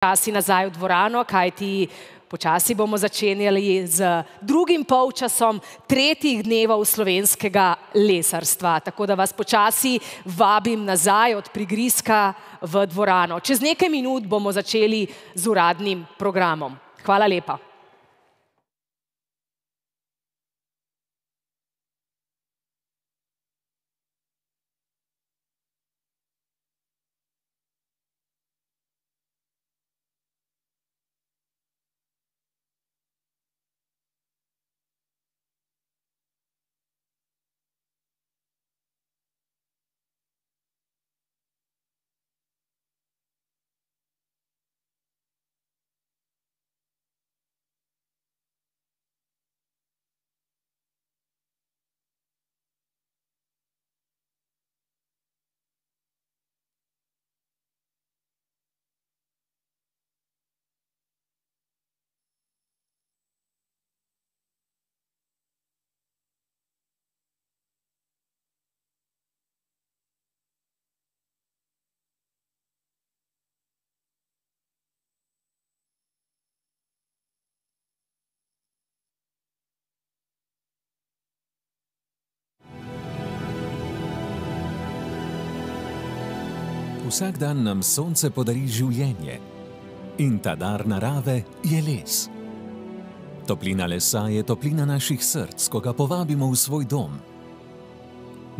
počasi nazaj v dvorano, kajti počasi bomo začenjali z drugim polčasom tretjih dnevov slovenskega lesarstva. Tako da vas počasi vabim nazaj od prigrizka v dvorano. Čez nekaj minut bomo začeli z uradnim programom. Hvala lepa. Vsak dan nam sonce podari življenje in ta dar narave je les. Toplina lesa je toplina naših src, ko ga povabimo v svoj dom.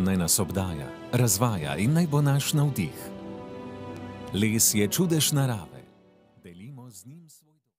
Naj nas obdaja, razvaja in naj bo naš navdih. Les je čudež narave. Delimo z njim svoj dom.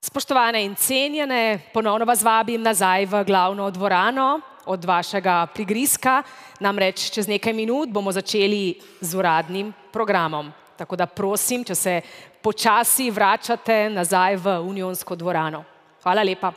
Spoštovane in cenjene, ponovno vas vabim nazaj v glavno dvorano od vašega prigrizka. Namreč čez nekaj minut bomo začeli z uradnim programom. Tako da prosim, če se počasi vračate nazaj v Unionsko dvorano. Hvala lepa.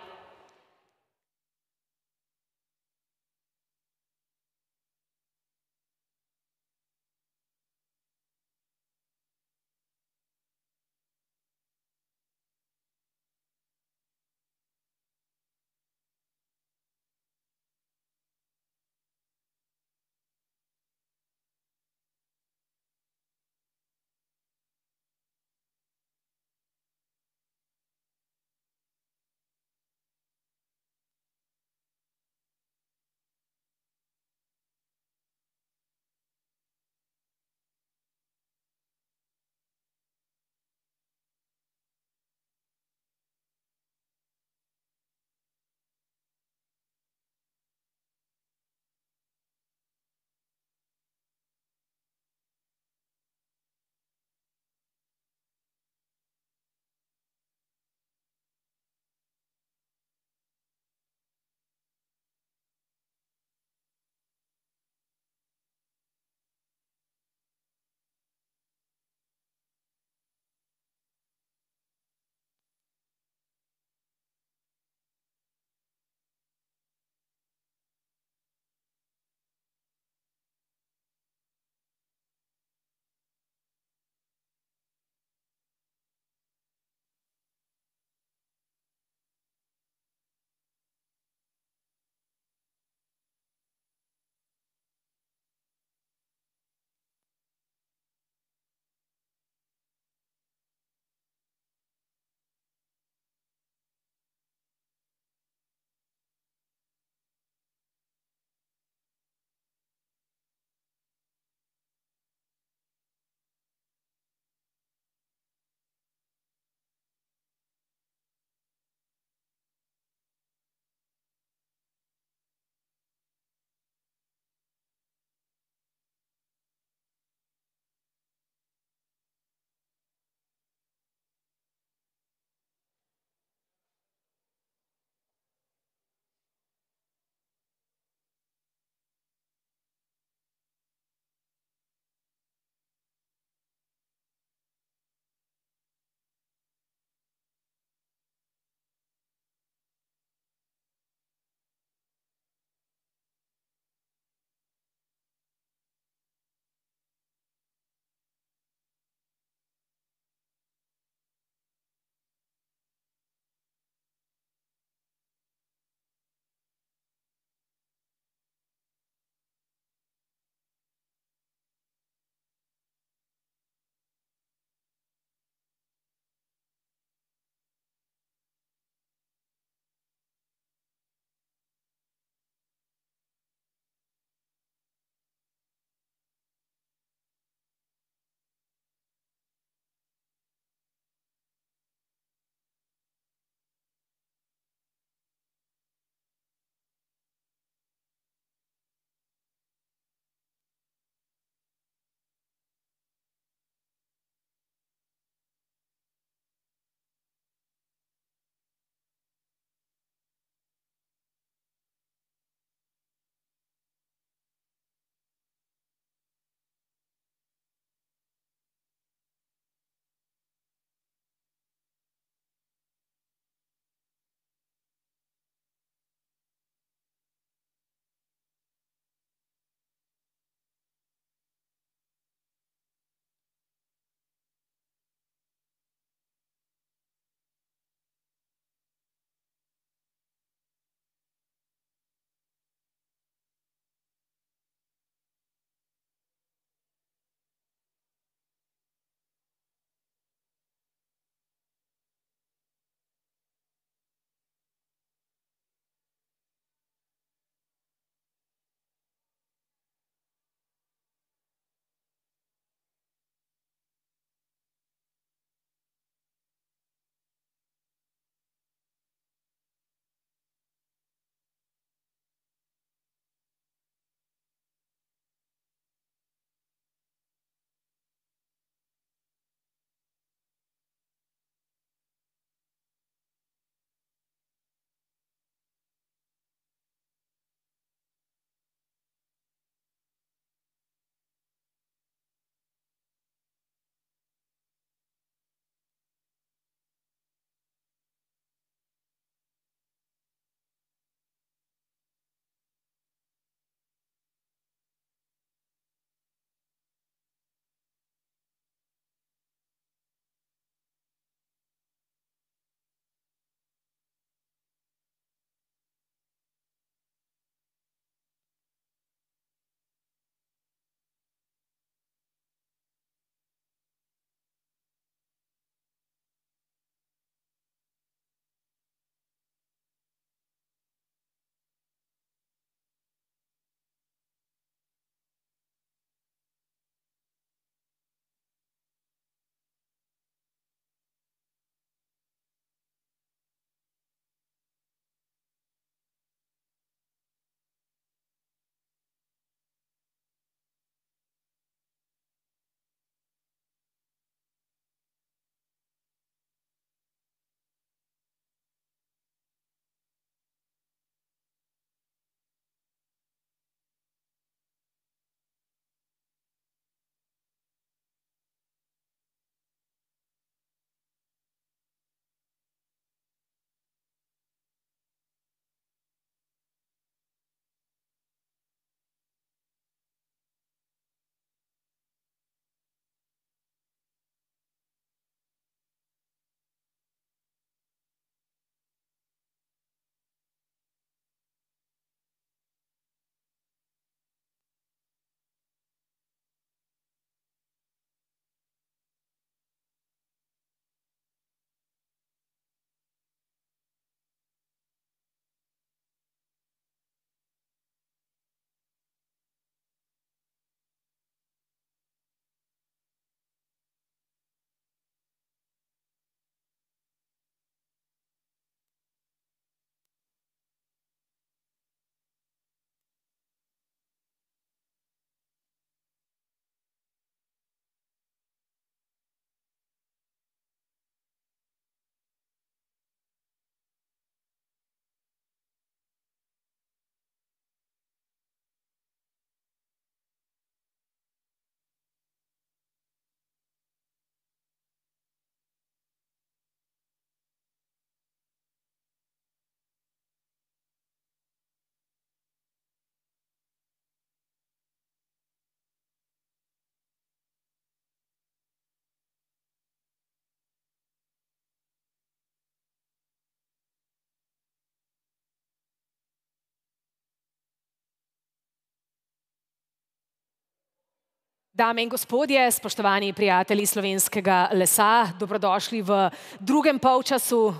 Dame in gospodje, spoštovani prijatelji slovenskega lesa, dobrodošli v drugem polčasu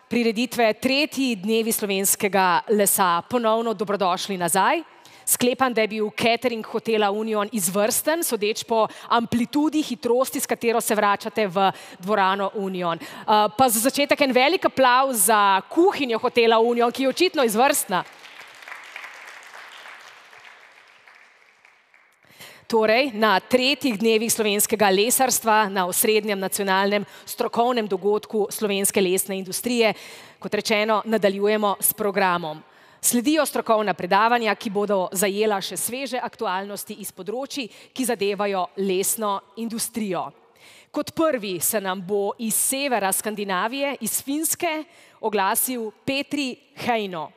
prireditve Tretji dnevi slovenskega lesa. Ponovno dobrodošli nazaj. Sklepam, da je bil catering hotela Union izvrsten, sodeč po amplitudi, hitrosti, s katero se vračate v dvorano Union. Pa za začetek en velik aplavz za kuhinjo hotela Union, ki je očitno izvrstna. Torej, na tretjih dnevih slovenskega lesarstva, na osrednjem nacionalnem strokovnem dogodku slovenske lesne industrije, kot rečeno, nadaljujemo s programom. Sledijo strokovna predavanja, ki bodo zajela še sveže aktualnosti iz področij, ki zadevajo lesno industrijo. Kot prvi se nam bo iz severa Skandinavije, iz Finske, oglasil Petri Heino.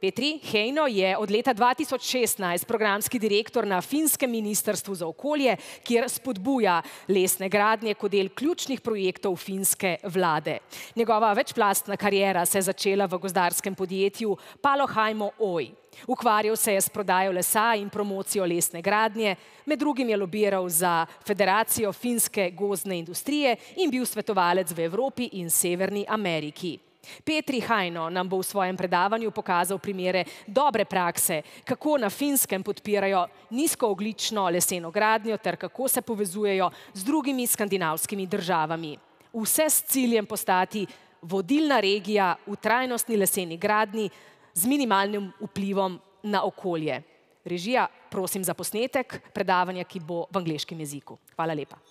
Petri Heino je od leta 2016 programski direktor na Finskem ministrstvu za okolje, kjer spodbuja lesne gradnje kot del ključnih projektov finske vlade. Njegova večplastna kariera se je začela v gozdarskem podjetju Paloheimo Oy. Ukvarjal se je s prodajo lesa in promocijo lesne gradnje, med drugim je lobiral za Federacijo finske gozdne industrije in bil svetovalec v Evropi in Severni Ameriki. Petri Heino nam bo v svojem predavanju pokazal primere dobre prakse, kako na Finskem podpirajo nizkoogljično leseno gradnjo ter kako se povezujejo z drugimi skandinavskimi državami. Vse s ciljem postati vodilna regija v trajnostni leseni gradnji z minimalnim vplivom na okolje. Režija, prosim za posnetek predavanja, ki bo v angleškem jeziku. Hvala lepa.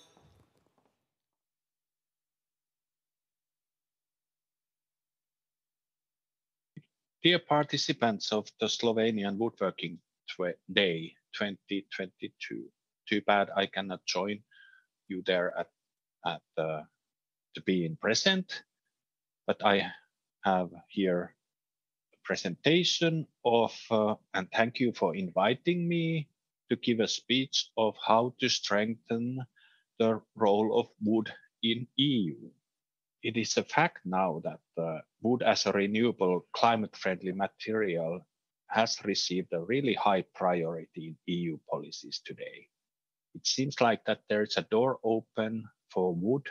Dear participants of the Slovenian Woodworking Day 2022, too bad I cannot join you there to be in present, but I have here a presentation of, and thank you for inviting me to give a speech of how to strengthen the role of wood in EU. It is a fact now that wood as a renewable climate-friendly material has received a really high priority in EU policies today. It seems like that there is a door open for wood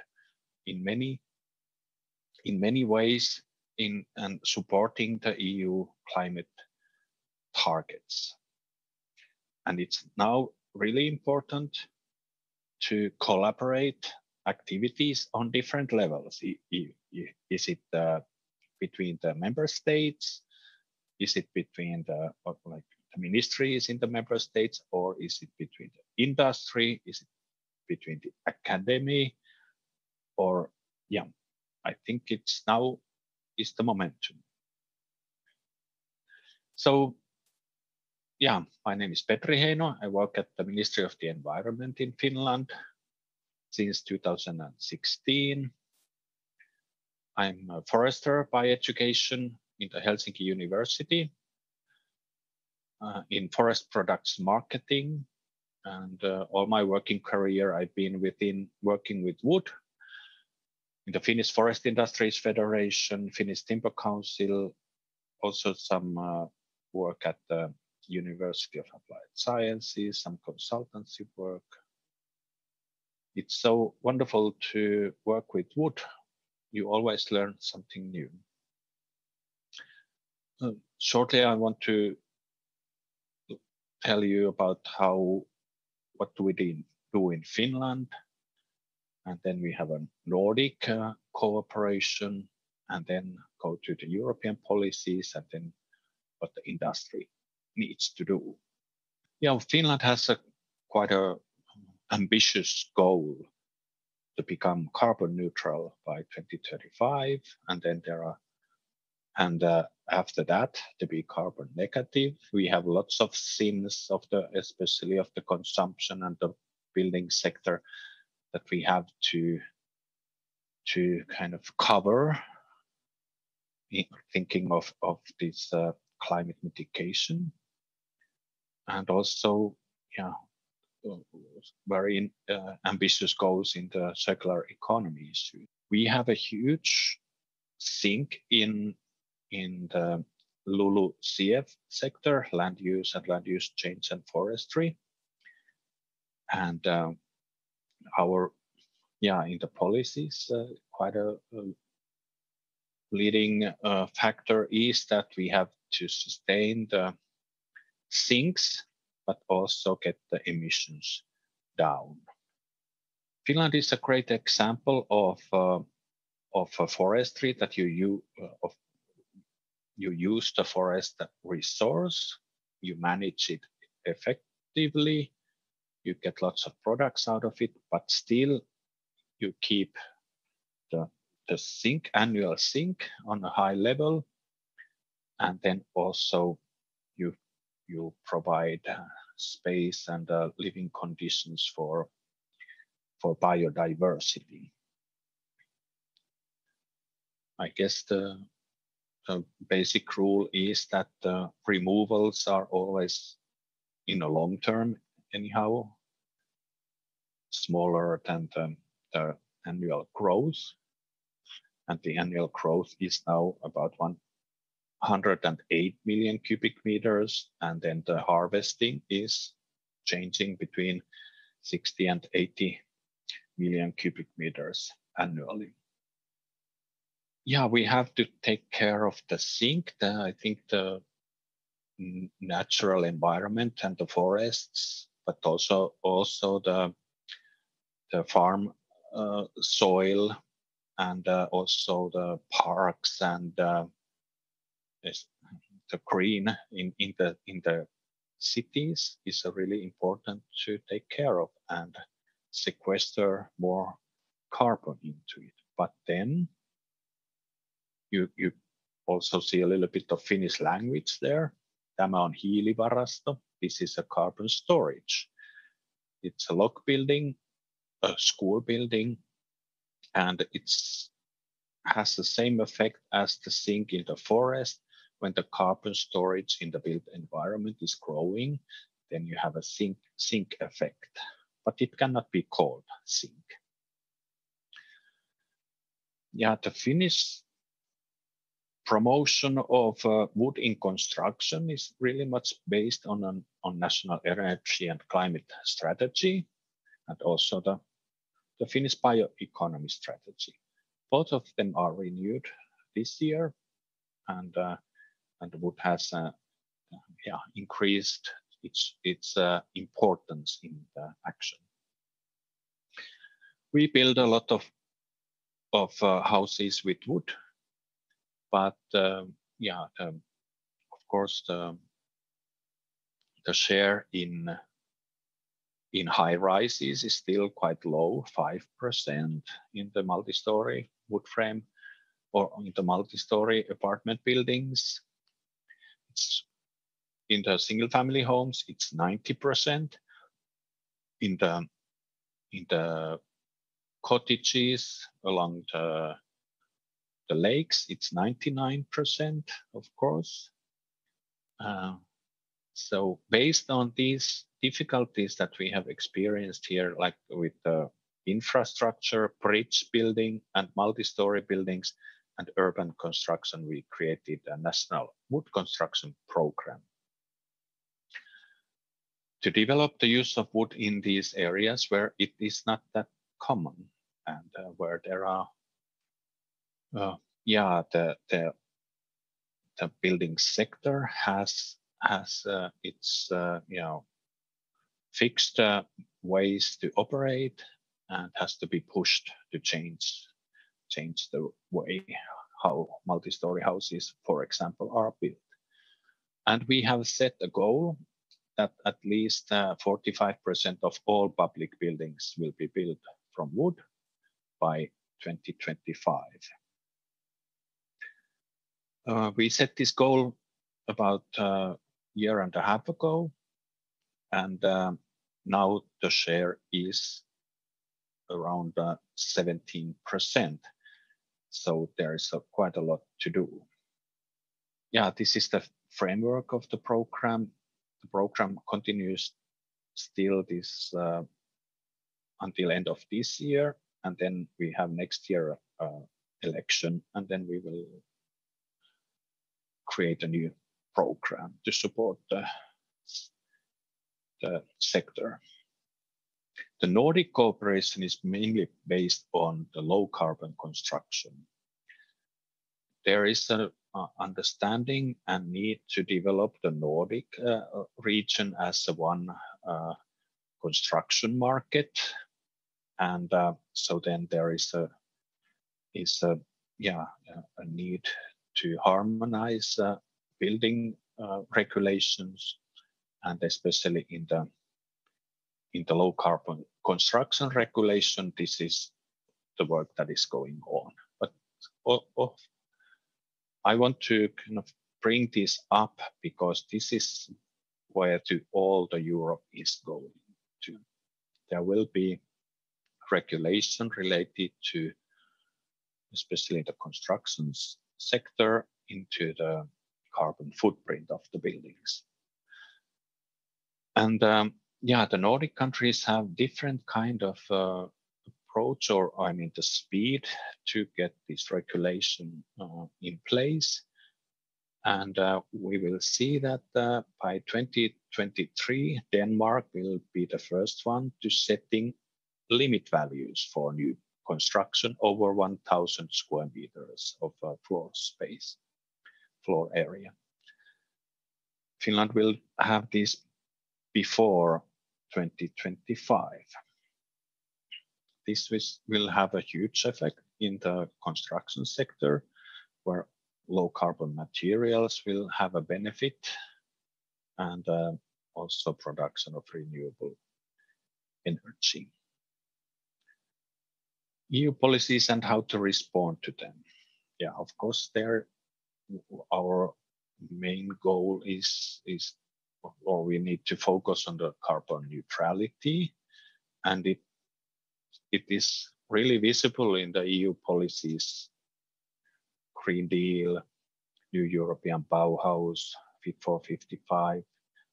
in many ways in supporting the EU climate targets. And it's now really important to collaborate activities on different levels. Is it between the member states? Is it between the ministries in the member states? Or is it between the industry? Is it between the academy? Or, yeah, I think it's now is the momentum. So, yeah, my name is Petri Heino. I work at the Ministry of the Environment in Finland since 2016. I'm a forester by education in the Helsinki University in forest products marketing. And all my working career, I've been working with wood in the Finnish Forest Industries Federation, Finnish Timber Council, also some work at the University of Applied Sciences, some consultancy work. It's so wonderful to work with wood. You always learn something new. Shortly, I want to tell you about what do we do in Finland, and then we have a Nordic cooperation, and then go to the European policies, and then what the industry needs to do. Yeah, Finland has quite a ambitious goal to become carbon neutral by 2035, and then after that to be carbon negative. We have lots of sins especially of the consumption and the building sector that we have to kind of cover, thinking of this climate mitigation, and also, yeah, very ambitious goals in the circular economy issue. We have a huge sink in the LULUCF sector, land use and land use change and forestry. And in the policies, quite a leading factor is that we have to sustain the sinks, but also get the emissions down. Finland is a great example of a forestry that you use the forest resource, you manage it effectively, you get lots of products out of it, but still you keep the annual sink on a high level, and then also you provide space and living conditions for biodiversity. I guess the basic rule is that the removals are always, in the long term anyhow, smaller than the annual growth. And the annual growth is now about 108 million cubic meters. And then the harvesting is changing between 60 and 80 million cubic meters annually. Yeah, we have to take care of the sink. I think the natural environment and the forests, but also the farm soil, and also the parks and the green in the cities is really important to take care of and sequester more carbon into it. But then you also see a little bit of Finnish language there. Tämä on hiilivarasto. This is a carbon storage. It's a log building, a school building, and it has the same effect as the sink in the forest. When the carbon storage in the built environment is growing, then you have a sink effect, but it cannot be called sink. Yeah, the Finnish promotion of wood in construction is really much based on national energy and climate strategy, and also the Finnish bioeconomy strategy. Both of them are renewed this year, and wood has increased its importance in the action. We build a lot of houses with wood, but of course the share in high rises is still quite low, 5% in the multi-story wood frame or in the multi-story apartment buildings. It's in the single family homes, it's 90%. In the cottages along the lakes, it's 99%, of course. So based on these difficulties that we have experienced here, like with the infrastructure, bridge building and multi-story buildings and urban construction, we created a national wood construction program to develop the use of wood in these areas where it is not that common, and where there are the building sector has its fixed ways to operate and has to be pushed to change the way how multi-story houses, for example, are built. And we have set a goal that at least 45% of all public buildings will be built from wood by 2025. We set this goal about a year and a half ago, and now the share is around 17%. So there is quite a lot to do. Yeah, this is the framework of the program. The program continues still this until end of this year, and then we have next year election, and then we will create a new program to support the sector. The Nordic cooperation is mainly based on the low carbon construction. There is an understanding and need to develop the Nordic region as one construction market, and so then there is a need to harmonize building regulations, and especially in the low carbon construction regulation, this is the work that is going on. But I want to kind of bring this up because this is where all the Europe is going to. There will be regulation related to, especially the construction sector, into the carbon footprint of the buildings. And the Nordic countries have different kind of approach, or I mean the speed to get this regulation in place. And we will see that by 2023, Denmark will be the first one to setting limit values for new construction over 1,000 square meters of floor area. Finland will have this before 2025. This will have a huge effect in the construction sector, where low carbon materials will have a benefit, and also production of renewable energy. EU policies and how to respond to them. Yeah, of course, our main goal is, or we need to focus on the carbon neutrality, and it is really visible in the EU policies: Green Deal, New European Bauhaus, Fit for 55,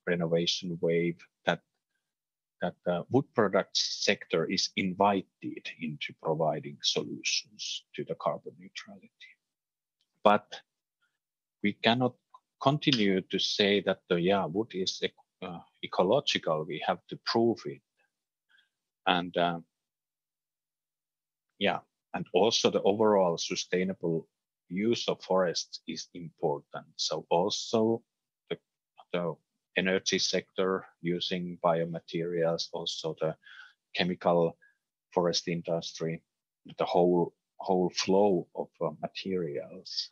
Renovation Wave, that the wood products sector is invited into providing solutions to the carbon neutrality. But we cannot continue to say that wood is ecological. We have to prove it, and and also the overall sustainable use of forests is important. So also the energy sector using biomaterials, also the chemical forest industry, the whole flow of materials.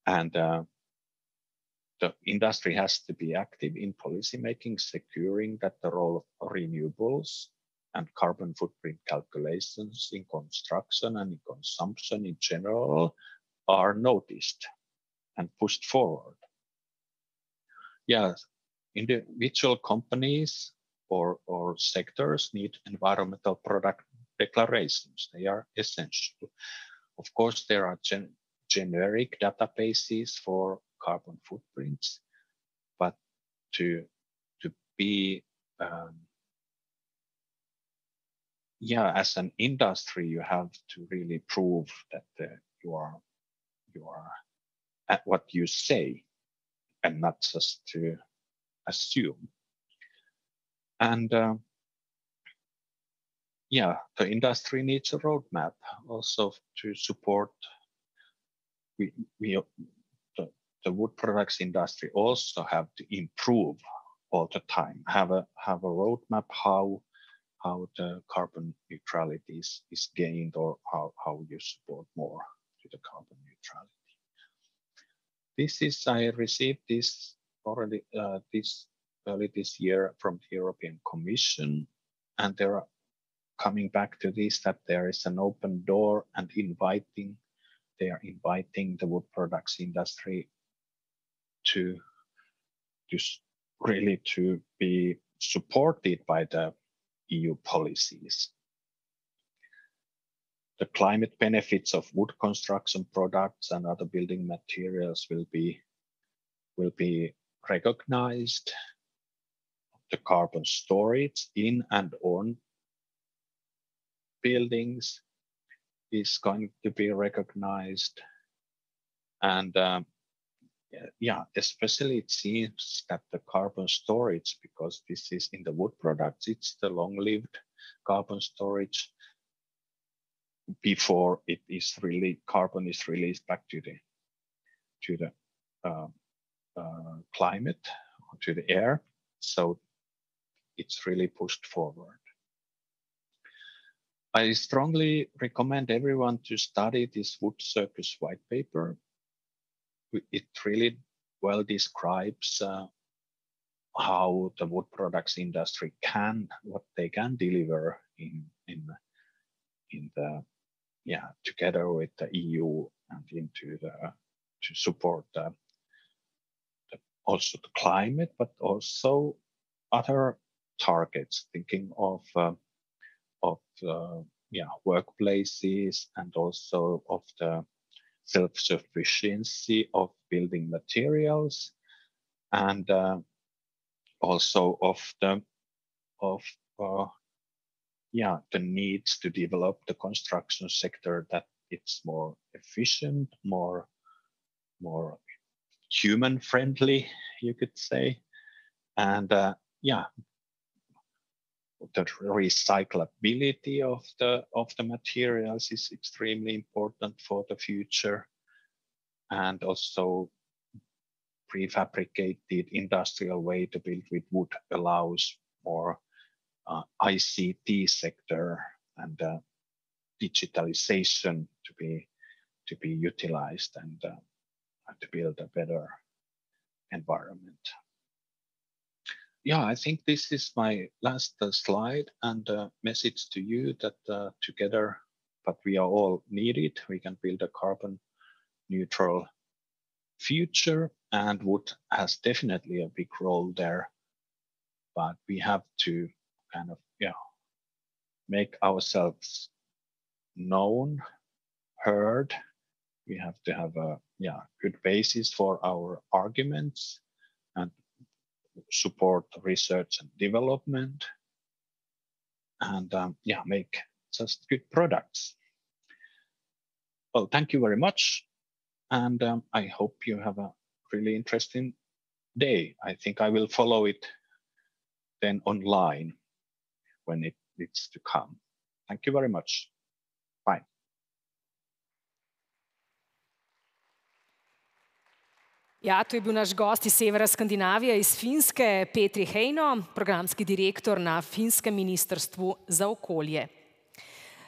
And the industry has to be active in policy making, securing that the role of renewables and carbon footprint calculations in construction and in consumption in general are noticed and pushed forward. Yes, individual companies or sectors need environmental product declarations. They are essential. Of course, there are generic databases for carbon footprints, but to be as an industry, you have to really prove that you are at what you say, and not just to assume. And the industry needs a roadmap also to support. The wood products industry also have to improve all the time. Have a roadmap how the carbon neutrality is gained, or how you support more to the carbon neutrality. I received this already early this year from the European Commission, and they're coming back to this, that there is an open door and they are inviting the wood products industry to really to be supported by the EU policies. The climate benefits of wood construction products and other building materials will be recognized. The carbon storage in and on buildings is going to be recognized, and yeah, especially it seems that the carbon storage, because this is in the wood products, it's the long-lived carbon storage. Before it is really carbon is released back to the climate, to the air. So it's really pushed forward. I strongly recommend everyone to study this Wood Circus white paper. It really well describes how the wood products industry what they can deliver in the together with the EU and to support also the climate, but also other targets, thinking of workplaces and also of the self-sufficiency of building materials, and also of the needs to develop the construction sector, that it's more efficient, more human friendly, you could say, and the recyclability of the materials is extremely important for the future, and also prefabricated industrial way to build with wood allows more ICT sector and digitalization to be utilized and to build a better environment. Yeah, I think this is my last slide and message to you that together, but we are all needed. We can build a carbon neutral future, and wood has definitely a big role there. But we have to kind of make ourselves known, heard. We have to have a good basis for our arguments and support research and development, and make just good products. Well, thank you very much, and I hope you have a really interesting day. I think I will follow it then online when it needs to come. Thank you very much. Bye. Ja, to je bil naš gost iz severa Skandinavije, iz Finske, Petri Heino, programski direktor na finskem ministrstvu za okolje.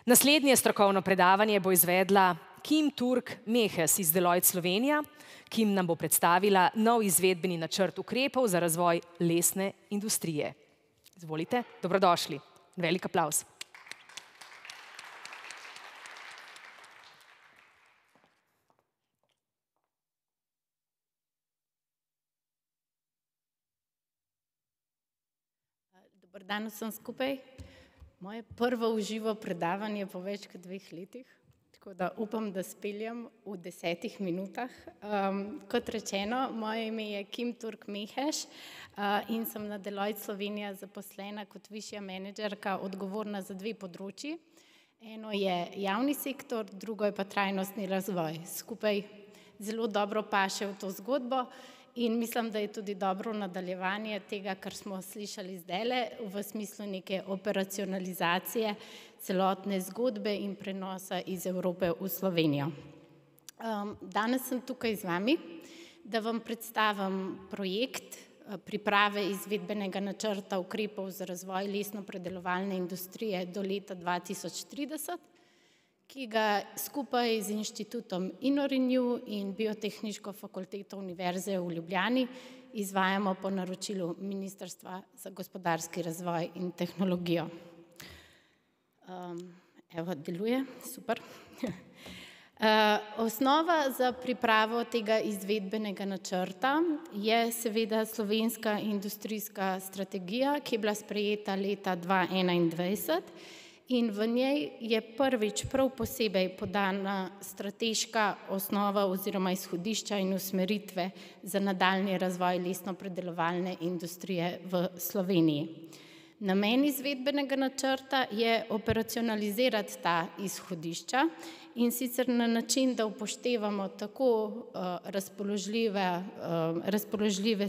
Naslednje strokovno predavanje bo izvedla Kim Turk Mehes iz Deloitte Slovenija. Kim nam bo predstavila nov izvedbeni načrt ukrepov za razvoj lesne industrije. Izvolite, dobrodošli. Velik aplavz. Dobar dan vsem skupaj. Moje prvo v živo predavanje po več kot 2 letih, tako da upam, da speljem v 10 minutah. Kot rečeno, moje ime je Kim Turk Mehes in sem na Deloitte Slovenija zaposlena kot višja menedžerka, odgovorna za 2 področji. Eno je javni sektor, drugo je pa trajnostni razvoj. Skupaj zelo dobro paše v to zgodbo. In mislim, da je tudi dobro nadaljevanje tega, kar smo slišali zdajle, v smislu neke operacionalizacije celotne zgodbe in prenosa iz Evrope v Slovenijo. Danes sem tukaj z vami, da vam predstavim projekt priprave izvedbenega načrta ukrepov za razvoj lesno-predelovalne industrije do leta 2030, ki ga skupaj z inštitutom InnoRenew in Biotehniško fakulteto Univerze v Ljubljani izvajamo po naročilu Ministrstva za gospodarski razvoj in tehnologijo. Evo, deluje, super. Osnova za pripravo tega izvedbenega načrta je seveda slovenska industrijska strategija, ki je bila sprejeta leta 2021, in v njej je prvič prav posebej podana strateška osnova oziroma izhodišča in usmeritve za nadaljnji razvoj lesno-predelovalne industrije v Sloveniji. Namen izvedbenega načrta je operacionalizirati ta izhodišča in sicer na način, da upoštevamo tako razpoložljive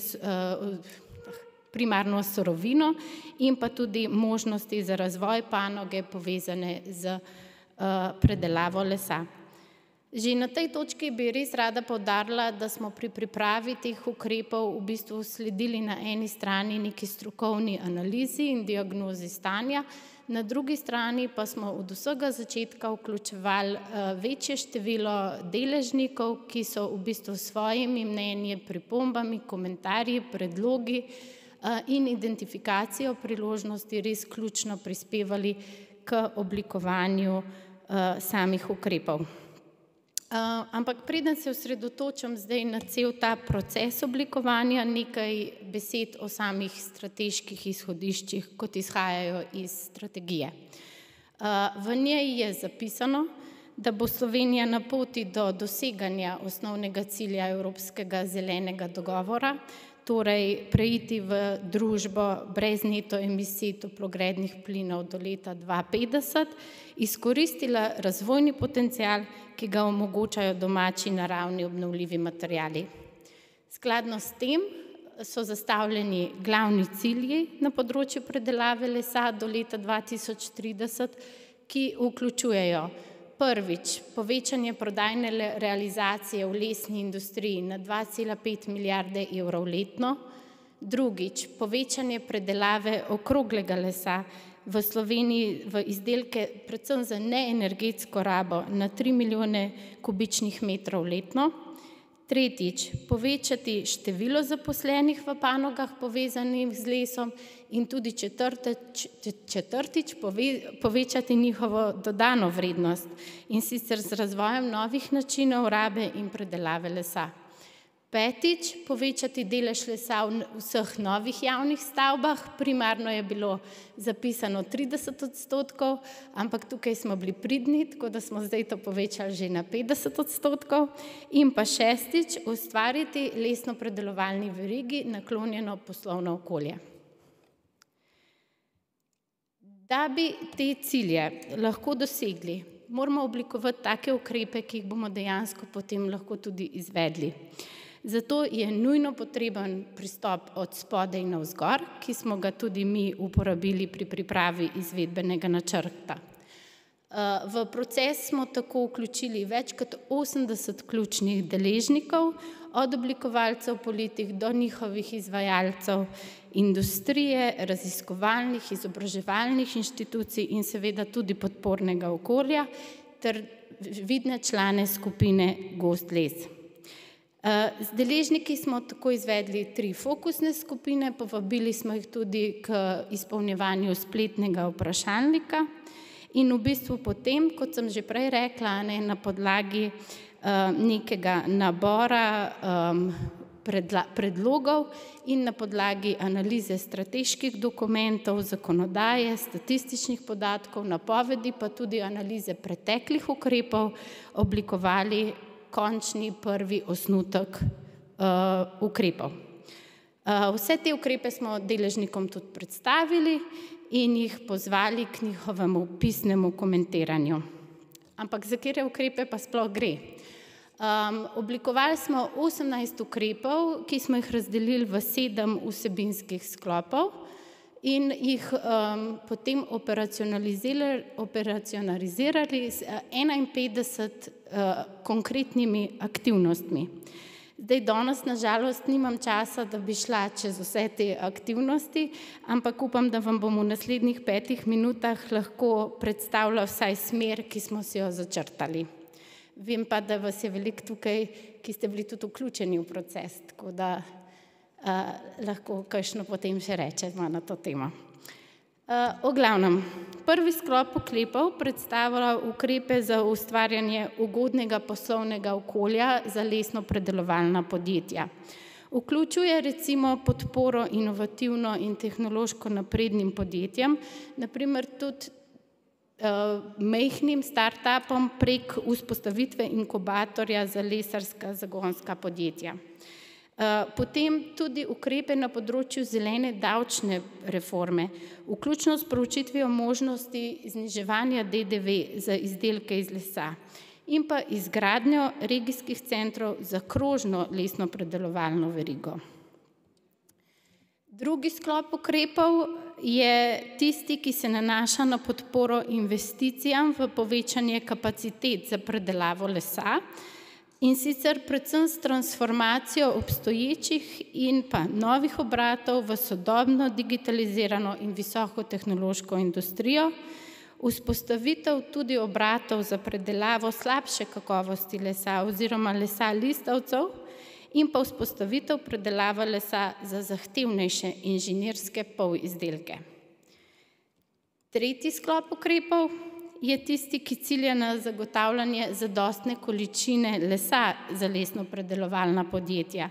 primarno surovino in pa tudi možnosti za razvoj panoge povezane z predelavo lesa. Že na tej točki bi res rada poudarila, da smo pri pripravi teh ukrepov v bistvu sledili na eni strani neki strokovni analizi in diagnozi stanja, na drugi strani pa smo od vsega začetka vključevali večje število deležnikov, ki so v bistvu svojimi mnenji, pripombami, komentarji, predlogi in identifikacijo priložnosti res ključno prispevali k oblikovanju samih ukrepov. Ampak preden se osredotočam zdaj na cel ta proces oblikovanja, nekaj besed o samih strateških izhodiščih, kot izhajajo iz strategije. V njej je zapisano, da bo Slovenija na poti do doseganja osnovnega cilja Evropskega zelenega dogovora, torej preiti v družbo brez neto emisij toplogrednih plinov do leta 2050, izkoristila razvojni potencial, ki ga omogočajo domači naravni obnovljivi materiali. Skladno s tem so zastavljeni glavni cilji na področju predelave lesa do leta 2030, ki vključujejo prvič, povečanje prodajne realizacije v lesni industriji na 2,5 milijarde evrov letno, drugič, povečanje predelave okroglega lesa v Sloveniji v izdelke predvsem za neenergetsko rabo na 3 milijone kubičnih metrov letno, tretjič, povečati število zaposlenih v panogah povezanih z lesom in tudi četrtič, povečati njihovo dodano vrednost in sicer z razvojem novih načinov rabe in predelave lesa. Petič, povečati delež lesa v vseh novih javnih stavbah, primarno je bilo zapisano 30%, ampak tukaj smo bili pridni, tako da smo zdaj to povečali že na 50%. In pa šestič, ustvariti lesno-predelovalni verigi naklonjeno poslovno okolje. Da bi te cilje lahko dosegli, moramo oblikovati take ukrepe, ki jih bomo dejansko potem lahko tudi izvedli. Zato je nujno potreben pristop od spodaj navzgor, ki smo ga tudi mi uporabili pri pripravi izvedbenega načrta. V proces smo tako vključili več kot 80 ključnih deležnikov, od oblikovalcev politik do njihovih izvajalcev, industrije, raziskovalnih, izobraževalnih inštitucij in seveda tudi podpornega okolja ter vidne člane skupine Gozd les. Z deležniki smo tako izvedli 3 fokusne skupine, povabili smo jih tudi k izpolnjevanju spletnega vprašalnika in v bistvu potem, kot sem že prej rekla, na podlagi nekega nabora predlogov in na podlagi analize strateških dokumentov, zakonodaje, statističnih podatkov, napovedi, pa tudi analize preteklih ukrepov, oblikovali končni prvi osnutek ukrepov. Vse te ukrepe smo deležnikom tudi predstavili in jih pozvali k njihovemu pisnemu komentiranju. Ampak za katere ukrepe pa sploh gre? Oblikovali smo 18 ukrepov, ki smo jih razdelili v 7 vsebinskih sklopov in jih potem operacionalizirali z 51 konkretnimi aktivnostmi. Zdaj danes nažalost nimam časa, da bi šla čez vse te aktivnosti, ampak upam, da vam bom v naslednjih 5 minutah lahko predstavila vsaj smer, ki smo si jo začrtali. Vem pa, da vas je veliko tukaj, ki ste bili tudi vključeni v proces, tako da lahko kakšno potem še rečemo na to temo. O glavnem, prvi sklop ukrepov predstavlja ukrepe za ustvarjanje ugodnega poslovnega okolja za lesno-predelovalna podjetja. Vključuje recimo podporo inovativno in tehnološko naprednim podjetjem, naprimer tudi majhnim startupom prek vzpostavitve inkubatorja za lesarska zagonska podjetja. Potem tudi ukrepe na področju zelene davčne reforme, vključno s proučitvijo možnosti zniževanja DDV za izdelke iz lesa in pa izgradnjo regijskih centrov za krožno lesno-predelovalno verigo. Drugi sklop ukrepov je tisti, ki se nanaša na podporo investicijam v povečanje kapacitet za predelavo lesa, in sicer predvsem s transformacijo obstoječih in pa novih obratov v sodobno digitalizirano in visokotehnološko industrijo, vzpostavitev tudi obratov za predelavo slabše kakovosti lesa oziroma lesa listavcev in pa vzpostavitev predelava lesa za zahtevnejše inženirske polizdelke. Tretji sklop ukrepov je tisti, ki cilja na zagotavljanje zadostne količine lesa za lesno-predelovalna podjetja.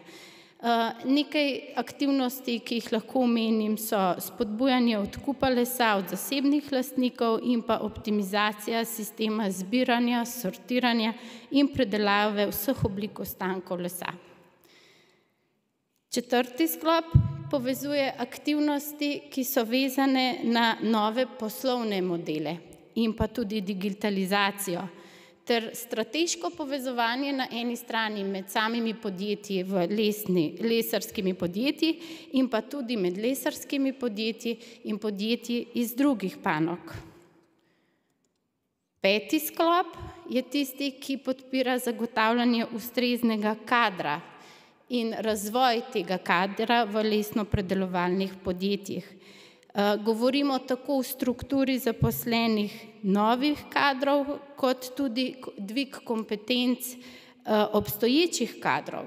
Nekaj aktivnosti, ki jih lahko omenim, so spodbujanje odkupa lesa od zasebnih lastnikov in pa optimizacija sistema zbiranja, sortiranja in predelave vseh oblik ostankov lesa. Četrti sklop povezuje aktivnosti, ki so vezane na nove poslovne modele in pa tudi digitalizacijo, ter strateško povezovanje na eni strani med samimi podjetji v lesarskimi podjetji in pa tudi med lesarskimi podjetji in podjetji iz drugih panog. Peti sklop je tisti, ki podpira zagotavljanje ustreznega kadra in razvoj tega kadra v lesno-predelovalnih podjetjih. Govorimo tako o strukturi zaposlenih novih kadrov, kot tudi dvig kompetenc obstoječih kadrov,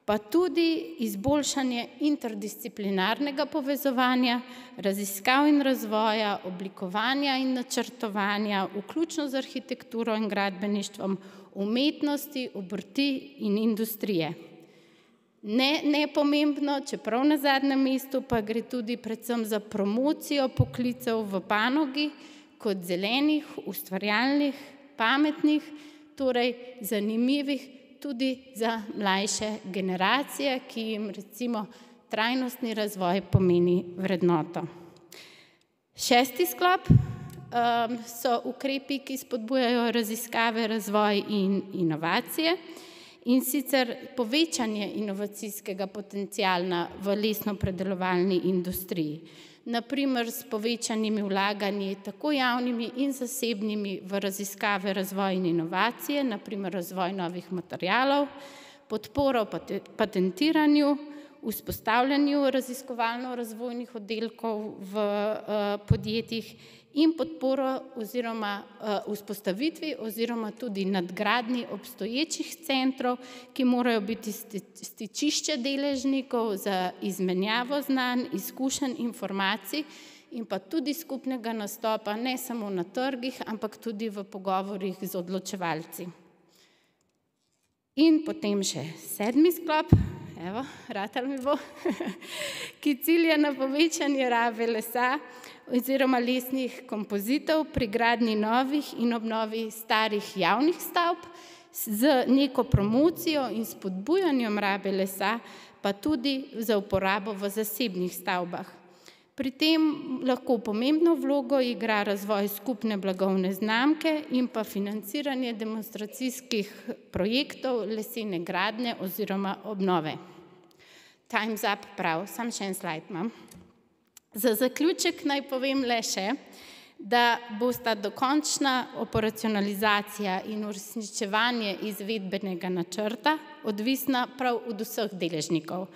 pa tudi izboljšanje interdisciplinarnega povezovanja, raziskav in razvoja, oblikovanja in načrtovanja, vključno z arhitekturo in gradbeništvom, umetnosti, obrti in industrije. Nepomembno, čeprav na zadnjem mestu, pa gre tudi predvsem za promocijo poklicev v panogi kot zelenih, ustvarjalnih, pametnih, torej zanimivih tudi za mlajše generacije, ki jim recimo trajnostni razvoj pomeni vrednoto. Šesti sklop so ukrepi, ki spodbujajo raziskave, razvoj in inovacije, in sicer povečanje inovacijskega potenciala v lesno-predelovalni industriji, naprimer s povečanimi vlaganji tako javnimi in zasebnimi v raziskave, razvoj in inovacije, naprimer razvoj novih materialov, podporo patentiranju, vzpostavljanju raziskovalno-razvojnih oddelkov v podjetjih in podporo oziroma vzpostavitvi oziroma tudi nadgradnji obstoječih centrov, ki morajo biti stičišče deležnikov za izmenjavo znanj, izkušenj, informacij in pa tudi skupnega nastopa ne samo na trgih, ampak tudi v pogovorih z odločevalci. In potem še sedmi sklop, evo, ratalo mi bo, ki cilja na povečanje rabe lesa oziroma lesnih kompozitov pri gradnji novih in obnovi starih javnih stavb z neko promocijo in spodbujanjem rabe lesa, pa tudi za uporabo v zasebnih stavbah. Pri tem lahko pomembno vlogo igra razvoj skupne blagovne znamke in pa financiranje demonstracijskih projektov lesene gradnje oziroma obnove. Time's up, prav, samo še en slajd imam. Za zaključek naj povem le še, da bosta dokončna operacionalizacija in uresničevanje izvedbenega načrta odvisna prav od vseh deležnikov.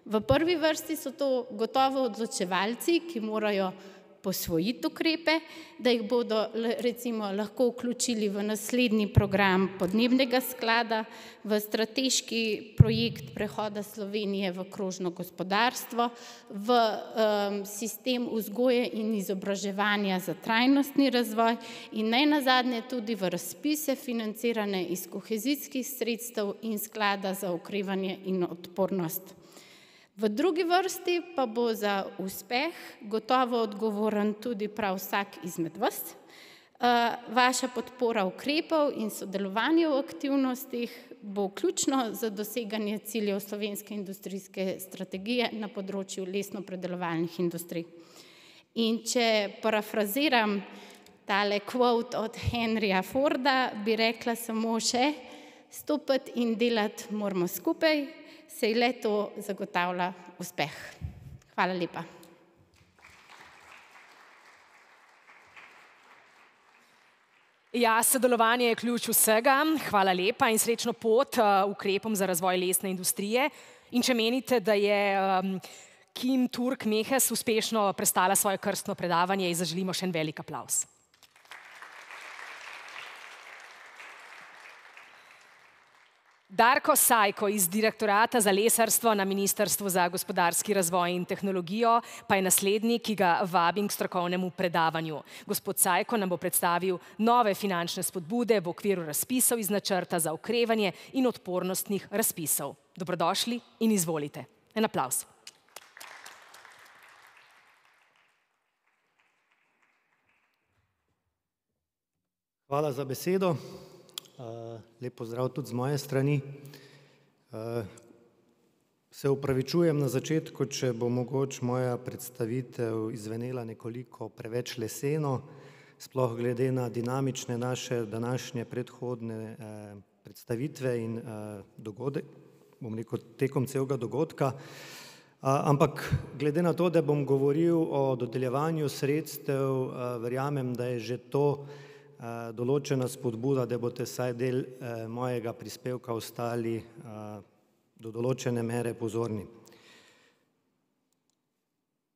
V prvi vrsti so to gotovo odločevalci, ki morajo posvojiti ukrepe, da jih bodo recimo lahko vključili v naslednji program podnebnega sklada, v strateški projekt prehoda Slovenije v krožno gospodarstvo, v sistem vzgoje in izobraževanja za trajnostni razvoj in najnazadnje tudi v razpise financirane iz kohezijskih sredstev in sklada za okrevanje in odpornost. V drugi vrsti pa bo za uspeh gotovo odgovoren tudi prav vsak izmed vas, Vaša podpora ukrepov in sodelovanje v aktivnostih bo ključno za doseganje ciljev slovenske industrijske strategije na področju lesno-predelovalnih industrij. In če parafraziram tale quote od Henryja Forda, bi rekla samo še: stopiti in delati moramo skupaj, saj le to zagotavlja uspeh. Hvala lepa. Ja, sodelovanje je ključ vsega. Hvala lepa in srečno pot ukrepom za razvoj lesne industrije. In če menite, da je Kim Turk Mehes uspešno prestala svoje krstno predavanje, ji zaželimo še en velik aplavz. Darko Sajko iz Direktorata za lesarstvo na Ministrstvu za gospodarski razvoj in tehnologijo pa je naslednji, ki ga vabim k strokovnemu predavanju. Gospod Sajko nam bo predstavil nove finančne spodbude v okviru razpisov iz načrta za okrevanje in odpornostnih razpisov. Dobrodošli in izvolite. En aplavz. Hvala za besedo. Lep pozdrav tudi z moje strani. Se opravičujem na začetku, če bo mogoče moja predstavitev izvenela nekoliko preveč leseno, sploh glede na dinamične naše današnje predhodne predstavitve in dogodek, bom rekel, tekom celega dogodka. Ampak glede na to, da bom govoril o dodeljevanju sredstev, verjamem, da je že to določena spodbuda, da boste vsaj del mojega prispevka ostali do določene mere pozorni.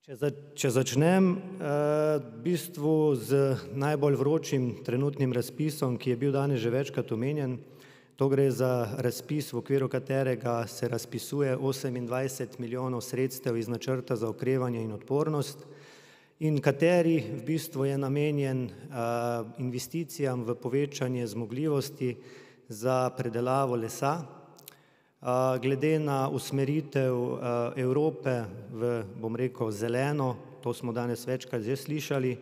Če začnem v bistvu z najbolj vročim trenutnim razpisom, ki je bil danes že večkrat omenjen, to gre za razpis, v okviru katerega se razpisuje 28 milijonov sredstev iz načrta za okrevanje in odpornost, in kateri v bistvu je namenjen investicijam v povečanje zmogljivosti za predelavo lesa. Glede na usmeritev Evrope v, bom rekel, zeleno, to smo danes večkrat že slišali,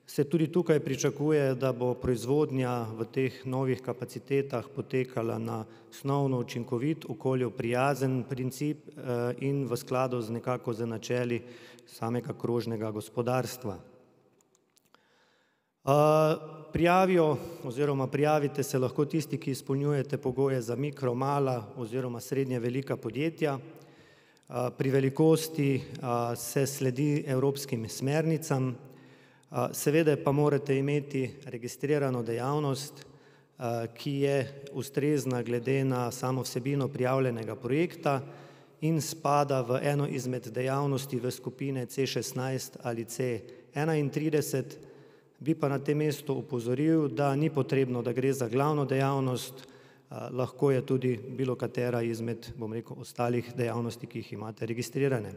se tudi tukaj pričakuje, da bo proizvodnja v teh novih kapacitetah potekala na snovno učinkovit, okolju prijazen princip in v skladu z nekako z načeli samega krožnega gospodarstva. Prijavijo oziroma prijavite se lahko tisti, ki izpolnjujete pogoje za mikro, mala oziroma srednje velika podjetja. Pri velikosti se sledi evropskim smernicam, seveda pa morate imeti registrirano dejavnost, ki je ustrezna glede na samo vsebino prijavljenega projekta in spada v eno izmed dejavnosti v skupine C16 ali C31, bi pa na tem mestu opozoril, da ni potrebno, da gre za glavno dejavnost, lahko je tudi bilo katera izmed, bom rekel, ostalih dejavnosti, ki jih imate registrirane.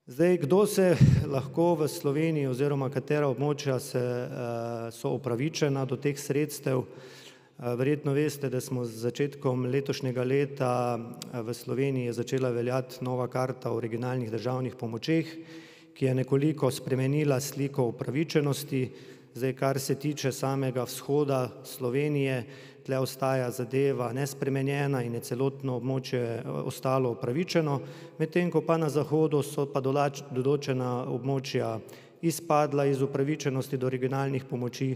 Zdaj, kdo se lahko v Sloveniji oziroma katera območja so upravičena do teh sredstev? Verjetno veste, da smo z začetkom letošnjega leta v Sloveniji je začela veljati nova karta o regionalnih državnih pomočeh, ki je nekoliko spremenila sliko upravičenosti. Zdaj, kar se tiče samega vzhoda Slovenije, tle ostaja zadeva nespremenjena in je celotno območje ostalo upravičeno, medtem ko pa na zahodu so pa določena območja izpadla iz upravičenosti do regionalnih pomoči.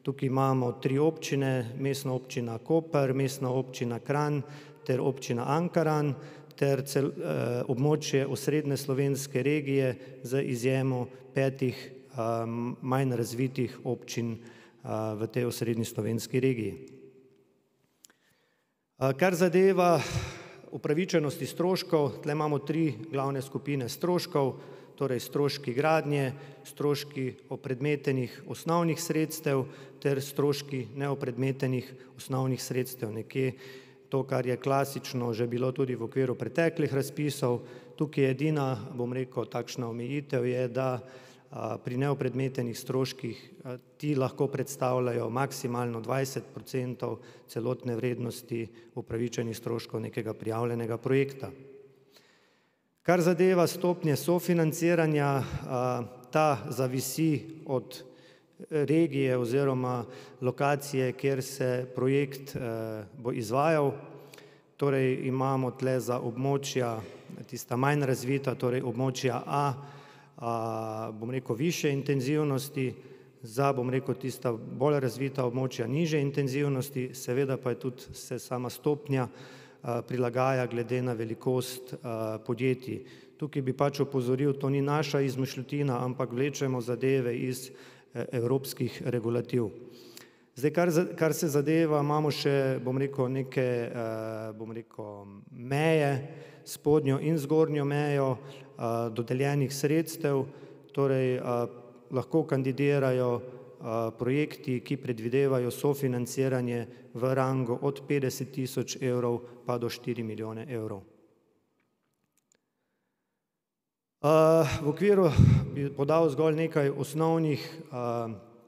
Tukaj imamo 3 občine, mestna občina Koper, mestna občina Kranj ter občina Ankaran ter območje osrednje slovenske regije z izjemo 5 manj razvitih občin v tej osrednji slovenski regiji. Kar zadeva upravičenosti stroškov, tle imamo 3 glavne skupine stroškov, torej stroški gradnje, stroški opredmetenih osnovnih sredstev ter stroški neopredmetenih osnovnih sredstev. Nekje to, kar je klasično že bilo tudi v okviru preteklih razpisov, tukaj je edina, bom rekel, takšna omejitev je, da pri neopredmetenih stroških ti lahko predstavljajo maksimalno 20% celotne vrednosti upravičenih stroškov nekega prijavljenega projekta. Kar zadeva stopnje sofinanciranja, ta zavisi od regije oziroma lokacije, kjer se projekt bo izvajal. Torej imamo tle za območja, tista manj razvita, torej območja A, bom rekel, više intenzivnosti, za, bom rekel, tista bolj razvita območja nižje intenzivnosti, seveda pa je tudi se sama stopnja prilagaja glede na velikost podjetij. Tukaj bi pač opozoril, to ni naša izmišljotina, ampak vlečemo zadeve iz evropskih regulativ. Zdaj, kar se zadeva, imamo še, bom rekel, neke, bom rekel, meje, spodnjo in zgornjo mejo dodeljenih sredstev, torej lahko kandidirajo projekti, ki predvidevajo sofinanciranje v rangu od 50 000 evrov pa do 4 milijone evrov. V okviru bi podal zgolj nekaj osnovnih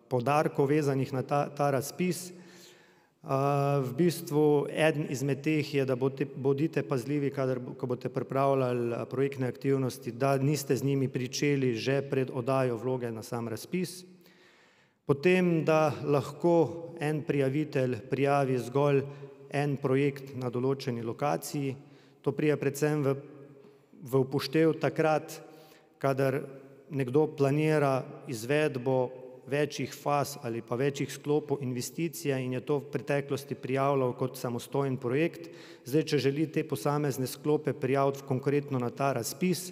poudarkov vezanih na ta razpis. V bistvu eden izmed teh je, da bodite pazljivi, ko boste pripravljali projektne aktivnosti, da niste z njimi pričeli že pred oddajo vloge na sam razpis. Potem, da lahko en prijavitelj prijavi zgolj en projekt na določeni lokaciji. To pride predvsem v upoštev takrat, kadar nekdo planira izvedbo večjih faz ali pa večjih sklopov investicije in je to v preteklosti prijavljal kot samostojen projekt. Zdaj, če želi te posamezne sklope prijaviti konkretno na ta razpis,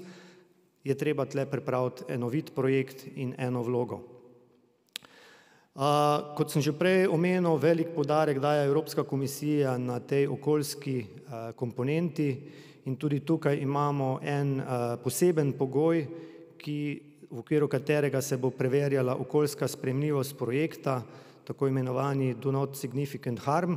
je treba tle pripraviti enovit projekt in eno vlogo. Kot sem že prej omenil, velik poudarek daje Evropska komisija na tej okoljski komponenti in tudi tukaj imamo en poseben pogoj, v okviru katerega se bo preverjala okoljska sprejemljivost projekta, tako imenovani do not significant harm.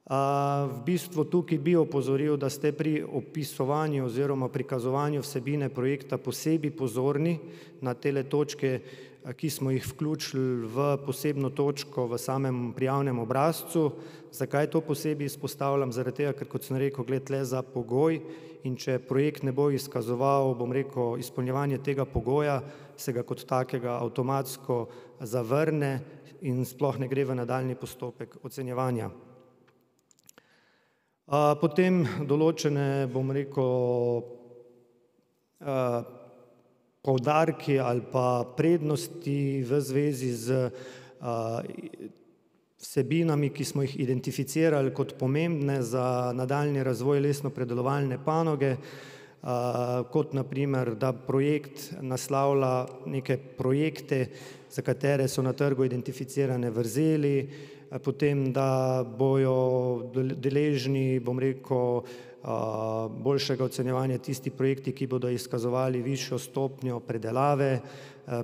V bistvu tukaj bi opozoril, da ste pri opisovanju oziroma prikazovanju vsebine projekta posebej pozorni na tele točke, ki smo jih vključili v posebno točko v samem prijavnem obrazcu. Zakaj to posebej izpostavljam? Zaradi tega, ker kot sem rekel, gre tle za pogoj in če projekt ne bo izkazoval, bom rekel, izpolnjevanje tega pogoja, se ga kot takega avtomatsko zavrne in sploh ne gre v nadaljnji postopek ocenjevanja. Potem določene, bom rekel, poudarki ali pa prednosti v zvezi z vsebinami, ki smo jih identificirali kot pomembne za nadaljnji razvoj lesnopredelovalne panoge, kot na primer, da projekt naslavlja neke projekte, za katere so na trgu identificirane vrzeli, potem, da bojo deležni, bom rekel, boljšega ocenjevanja tisti projekti, ki bodo izkazovali višjo stopnjo predelave,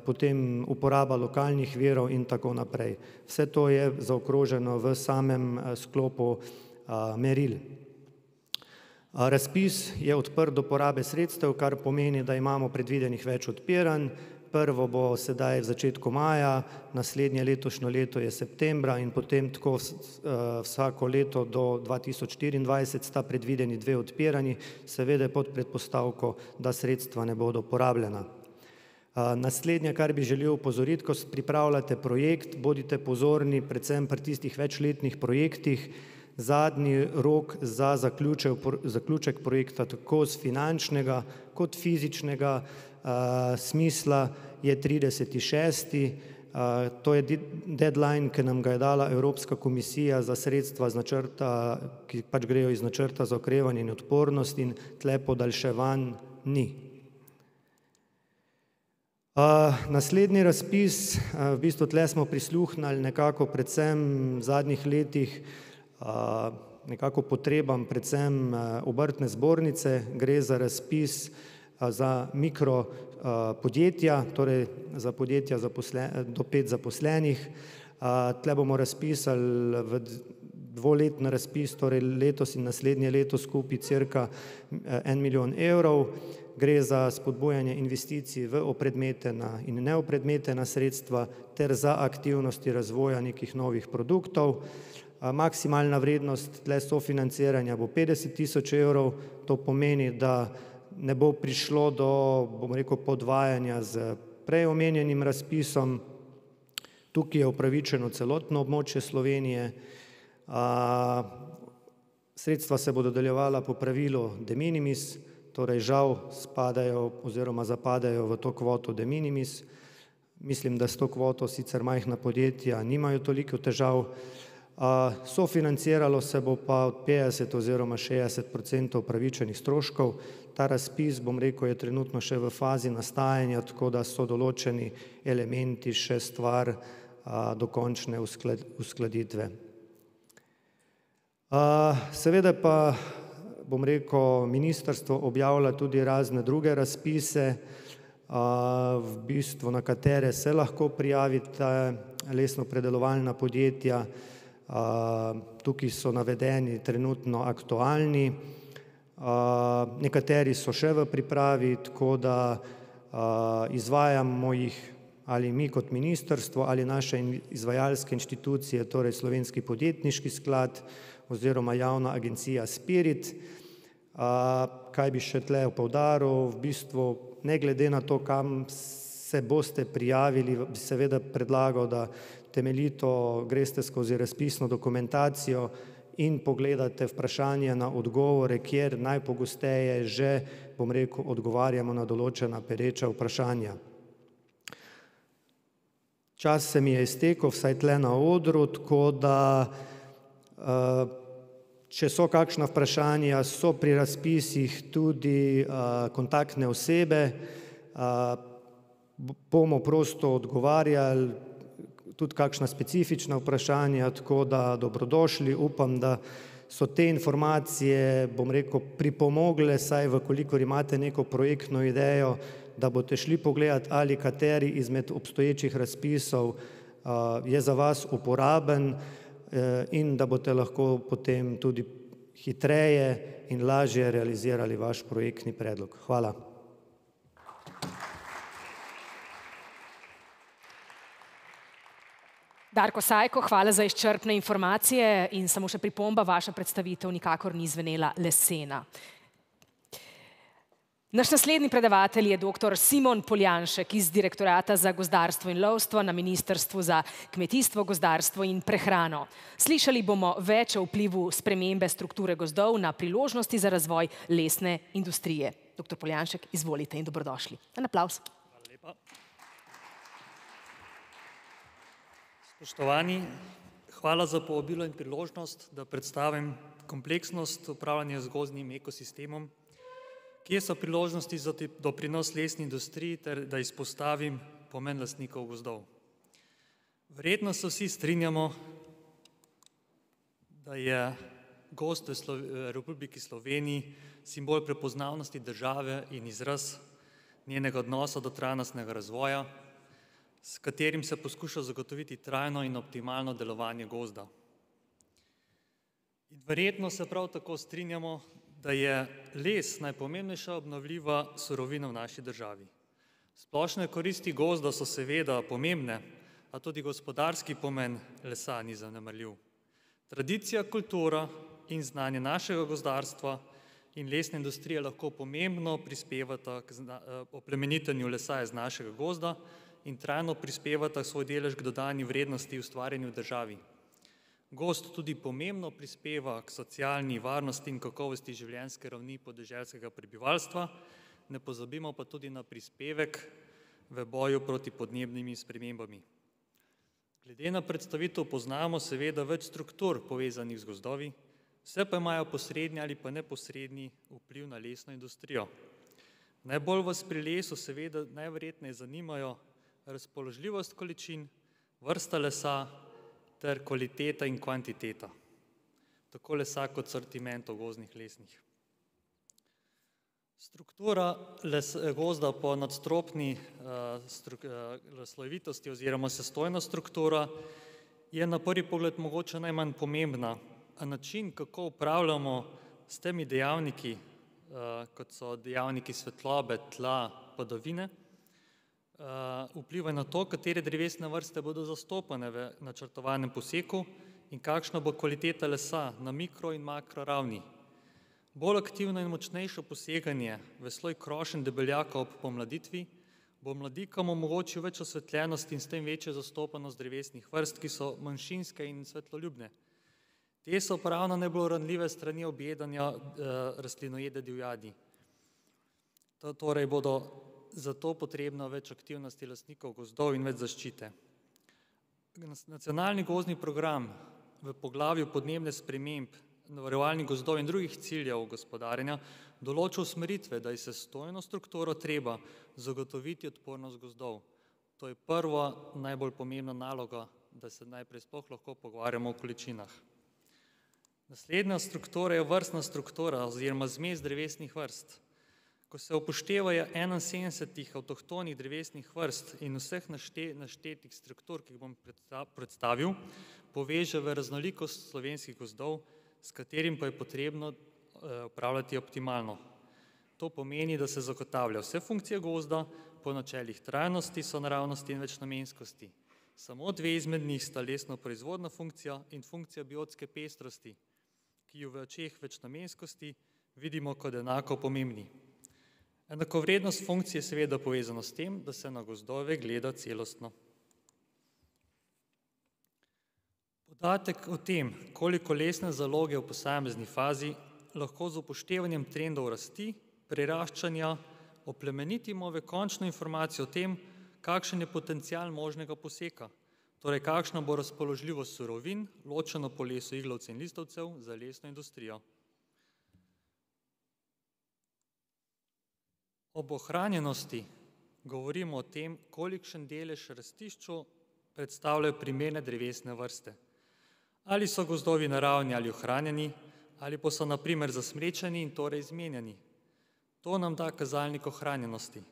potem uporaba lokalnih virov in tako naprej. Vse to je zaokroženo v samem sklopu meril. Razpis je odprt do porabe sredstev, kar pomeni, da imamo predvidenih več odpiranj. Prvo bo sedaj v začetku maja, naslednje letošnje leto je septembra in potem tako vsako leto do 2024 sta predvideni 2 odpiranji, seveda pod predpostavko, da sredstva ne bodo porabljena. Naslednje, kar bi želel opozoriti, ko pripravljate projekt, bodite pozorni predvsem pri tistih večletnih projektih. Zadnji rok za zaključek projekta tako z finančnega kot fizičnega smisla je 30.6. To je deadline, ki nam ga je dala Evropska komisija za sredstva z načrta, ki pač grejo iz načrta za okrevanje in odpornost in tle podaljševanj ni. Naslednji razpis, v bistvu tle smo prisluhnili nekako predvsem v zadnjih letih nekako potrebam predvsem obrtne zbornice, gre za razpis za mikropodjetja, torej za podjetja do 5 zaposlenih. Tle bomo razpisali v dvoletni razpis, torej letos in naslednje leto skupaj cirka 1 milijon evrov. Gre za spodbujanje investicij v opredmetena in neopredmetena sredstva ter za aktivnosti razvoja nekih novih produktov. Maksimalna vrednost tle sofinanciranja bo 50.000 evrov, to pomeni, da ne bo prišlo do, bom rekel, podvajanja z prej omenjenim razpisom. Tukaj je upravičeno celotno območje Slovenije. Sredstva se bodo dodeljevala po pravilu de minimis, torej žal spadajo oziroma zapadajo v to kvoto de minimis. Mislim, da s to kvoto sicer majhna podjetja nimajo toliko težav. Sofinanciralo se bo pa od 50 oziroma 60% upravičenih stroškov. Ta razpis, bom rekel, je trenutno še v fazi nastajanja, tako da so določeni elementi še stvar dokončne uskladitve. Seveda pa, bom rekel, ministrstvo objavlja tudi razne druge razpise, v bistvu na katere se lahko prijavite lesno-predelovalna podjetja. Tukaj so navedeni trenutno aktualni, nekateri so še v pripravi, tako da izvajamo jih ali mi kot ministrstvo ali naše izvajalske inštitucije, torej Slovenski podjetniški sklad oziroma javna agencija Spirit. Kaj bi še tle poudaril, v bistvu ne glede na to, kam se boste prijavili, bi seveda predlagal, da temeljito greste skozi razpisno dokumentacijo in pogledate vprašanja na odgovore, kjer najpogosteje že, bom rekel, odgovarjamo na določena pereča vprašanja. Čas se mi je iztekel, vsaj tle na odru, tako da če so kakšna vprašanja, so pri razpisih tudi kontaktne osebe, bomo prosto odgovarjali, tudi kakšna specifična vprašanja, tako da dobrodošli. Upam, da so te informacije, bom rekel, pripomogle, saj v kolikor imate neko projektno idejo, da boste šli pogledati, ali kateri izmed obstoječih razpisov je za vas uporaben in da boste lahko potem tudi hitreje in lažje realizirali vaš projektni predlog. Hvala. Darko Sajko, hvala za izčrpne informacije in samo še pripomba, vaša predstavitev nikakor ni zvenela lesena. Naš naslednji predavatelj je dr. Simon Poljanšek iz Direktorata za gozdarstvo in lovstvo na Ministrstvu za kmetijstvo, gozdarstvo in prehrano. Slišali bomo več o vplivu spremembe strukture gozdov na priložnosti za razvoj lesne industrije. Dr. Poljanšek, izvolite in dobrodošli. En aplavz. Hvala lepa. Spoštovani, hvala za povabilo in priložnost, da predstavim kompleksnost upravljanja z gozdnim ekosistemom, kje so priložnosti za doprinos lesni industriji ter da izpostavim pomen lastnikov gozdov. Verjetno se vsi strinjamo, da je gozd v Republiki Sloveniji simbol prepoznavnosti države in izraz njenega odnosa do trajnostnega razvoja, s katerim se poskuša zagotoviti trajno in optimalno delovanje gozda. In verjetno se prav tako strinjamo, da je les najpomembnejša obnovljiva surovina v naši državi. Splošne koristi gozda so seveda pomembne, a tudi gospodarski pomen lesa ni zanemarljiv. Tradicija, kultura in znanje našega gozdarstva in lesne industrije lahko pomembno prispevata k oplemenitenju lesa iz našega gozda in trajno prispevata svoj delež k dodani vrednosti ustvarjanju v državi. Gozd tudi pomembno prispeva k socialni varnosti in kakovosti življenjske ravni podeželskega prebivalstva, ne pozabimo pa tudi na prispevek v boju proti podnebnimi spremembami. Glede na predstavitev poznamo seveda več struktur povezanih z gozdovi, vse pa imajo posredni ali pa neposredni vpliv na lesno industrijo. Najbolj vas pri lesu seveda najverjetneje zanimajo razpoložljivost količin, vrsta lesa ter kvaliteta in kvantiteta, tako lesa kot sortimentov gozdnih lesnih. Struktura gozda po nadstropni razslojevitosti oziroma sestojna struktura je na prvi pogled mogoče najmanj pomembna, a način, kako upravljamo s temi dejavniki, kot so dejavniki svetlobe, tla, padavine, vpliva na to, katere drevesne vrste bodo zastopane v načrtovanem poseku in kakšna bo kvaliteta lesa na mikro in makro ravni. Bolj aktivno in močnejše poseganje v sloj krošenj debeljaka ob pomladitvi bo mladikom omogočil več osvetljenosti in s tem večjo zastopanost drevesnih vrst, ki so manjšinske in svetloljubne. Te so pravno najbolj ranljive strani objedanja rastlinojede divjadi. Torej bodo zato potrebno več aktivnosti lastnikov gozdov in več zaščite. Nacionalni gozdni program v poglavju podnebne sprememb, varovalnih gozdov in drugih ciljev gospodarjenja določa usmeritve, da je sestojno strukturo treba zagotoviti odpornost gozdov. To je prva najbolj pomembna naloga, da se najprej sploh lahko pogovarjamo o količinah. Naslednja struktura je vrstna struktura oziroma zmes drevesnih vrst. Ko se upoštevajo 71 avtohtonih drevesnih vrst in vseh naštetih struktur, ki jih bom predstavil, poveže v raznolikost slovenskih gozdov, s katerim pa je potrebno upravljati optimalno. To pomeni, da se zagotavlja vse funkcije gozda po načelih trajnosti, sonaravnosti in večnamenskosti. Samo dve izmed njih sta lesno proizvodna funkcija in funkcija biotske pestrosti, ki jo v očeh večnamenskosti vidimo kot enako pomembni. Enakovrednost funkcije je seveda povezana s tem, da se na gozdove gleda celostno. Podatek o tem, koliko lesne zaloge v posamezni fazi, lahko z upoštevanjem trendov rasti, preraščanja, oplemenitimo v končno informacijo o tem, kakšen je potencial možnega poseka, torej kakšna bo razpoložljivost surovin, ločeno po lesu iglavcev in listovcev za lesno industrijo. Ob ohranjenosti govorimo o tem, kolikšen delež rastišču predstavljajo primerne drevesne vrste. Ali so gozdovi naravni ali ohranjeni, ali pa so na primer zasmrečeni in torej izmenjani. To nam da kazalnik ohranjenosti.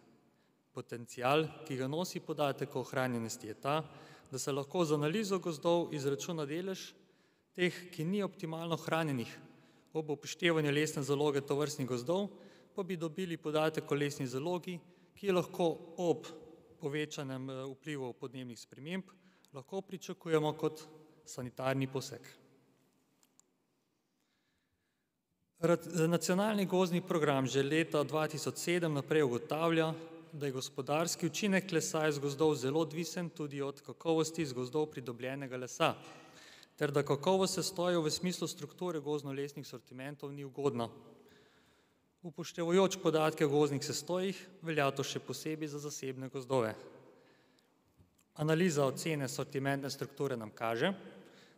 Potencial, ki ga nosi podatek o ohranjenosti, je ta, da se lahko z analizo gozdov izračuna delež teh, ki ni optimalno ohranjenih. Ob upoštevanju lesne zaloge tovrstnih gozdov pa bi dobili podatek o lesni zalogi, ki lahko ob povečanem vplivu podnebnih sprememb lahko pričakujemo kot sanitarni poseg. Nacionalni gozdni program že leta 2007 naprej ugotavlja, da je gospodarski učinek lesa iz gozdov zelo odvisen tudi od kakovosti iz gozdov pridobljenega lesa, ter da kakovost sestojev v smislu strukture gozdno-lesnih sortimentov ni ugodna. Upoštevajoč podatke o gozdnih sestojih, velja to še posebej za zasebne gozdove. Analiza ocene sortimentne strukture nam kaže,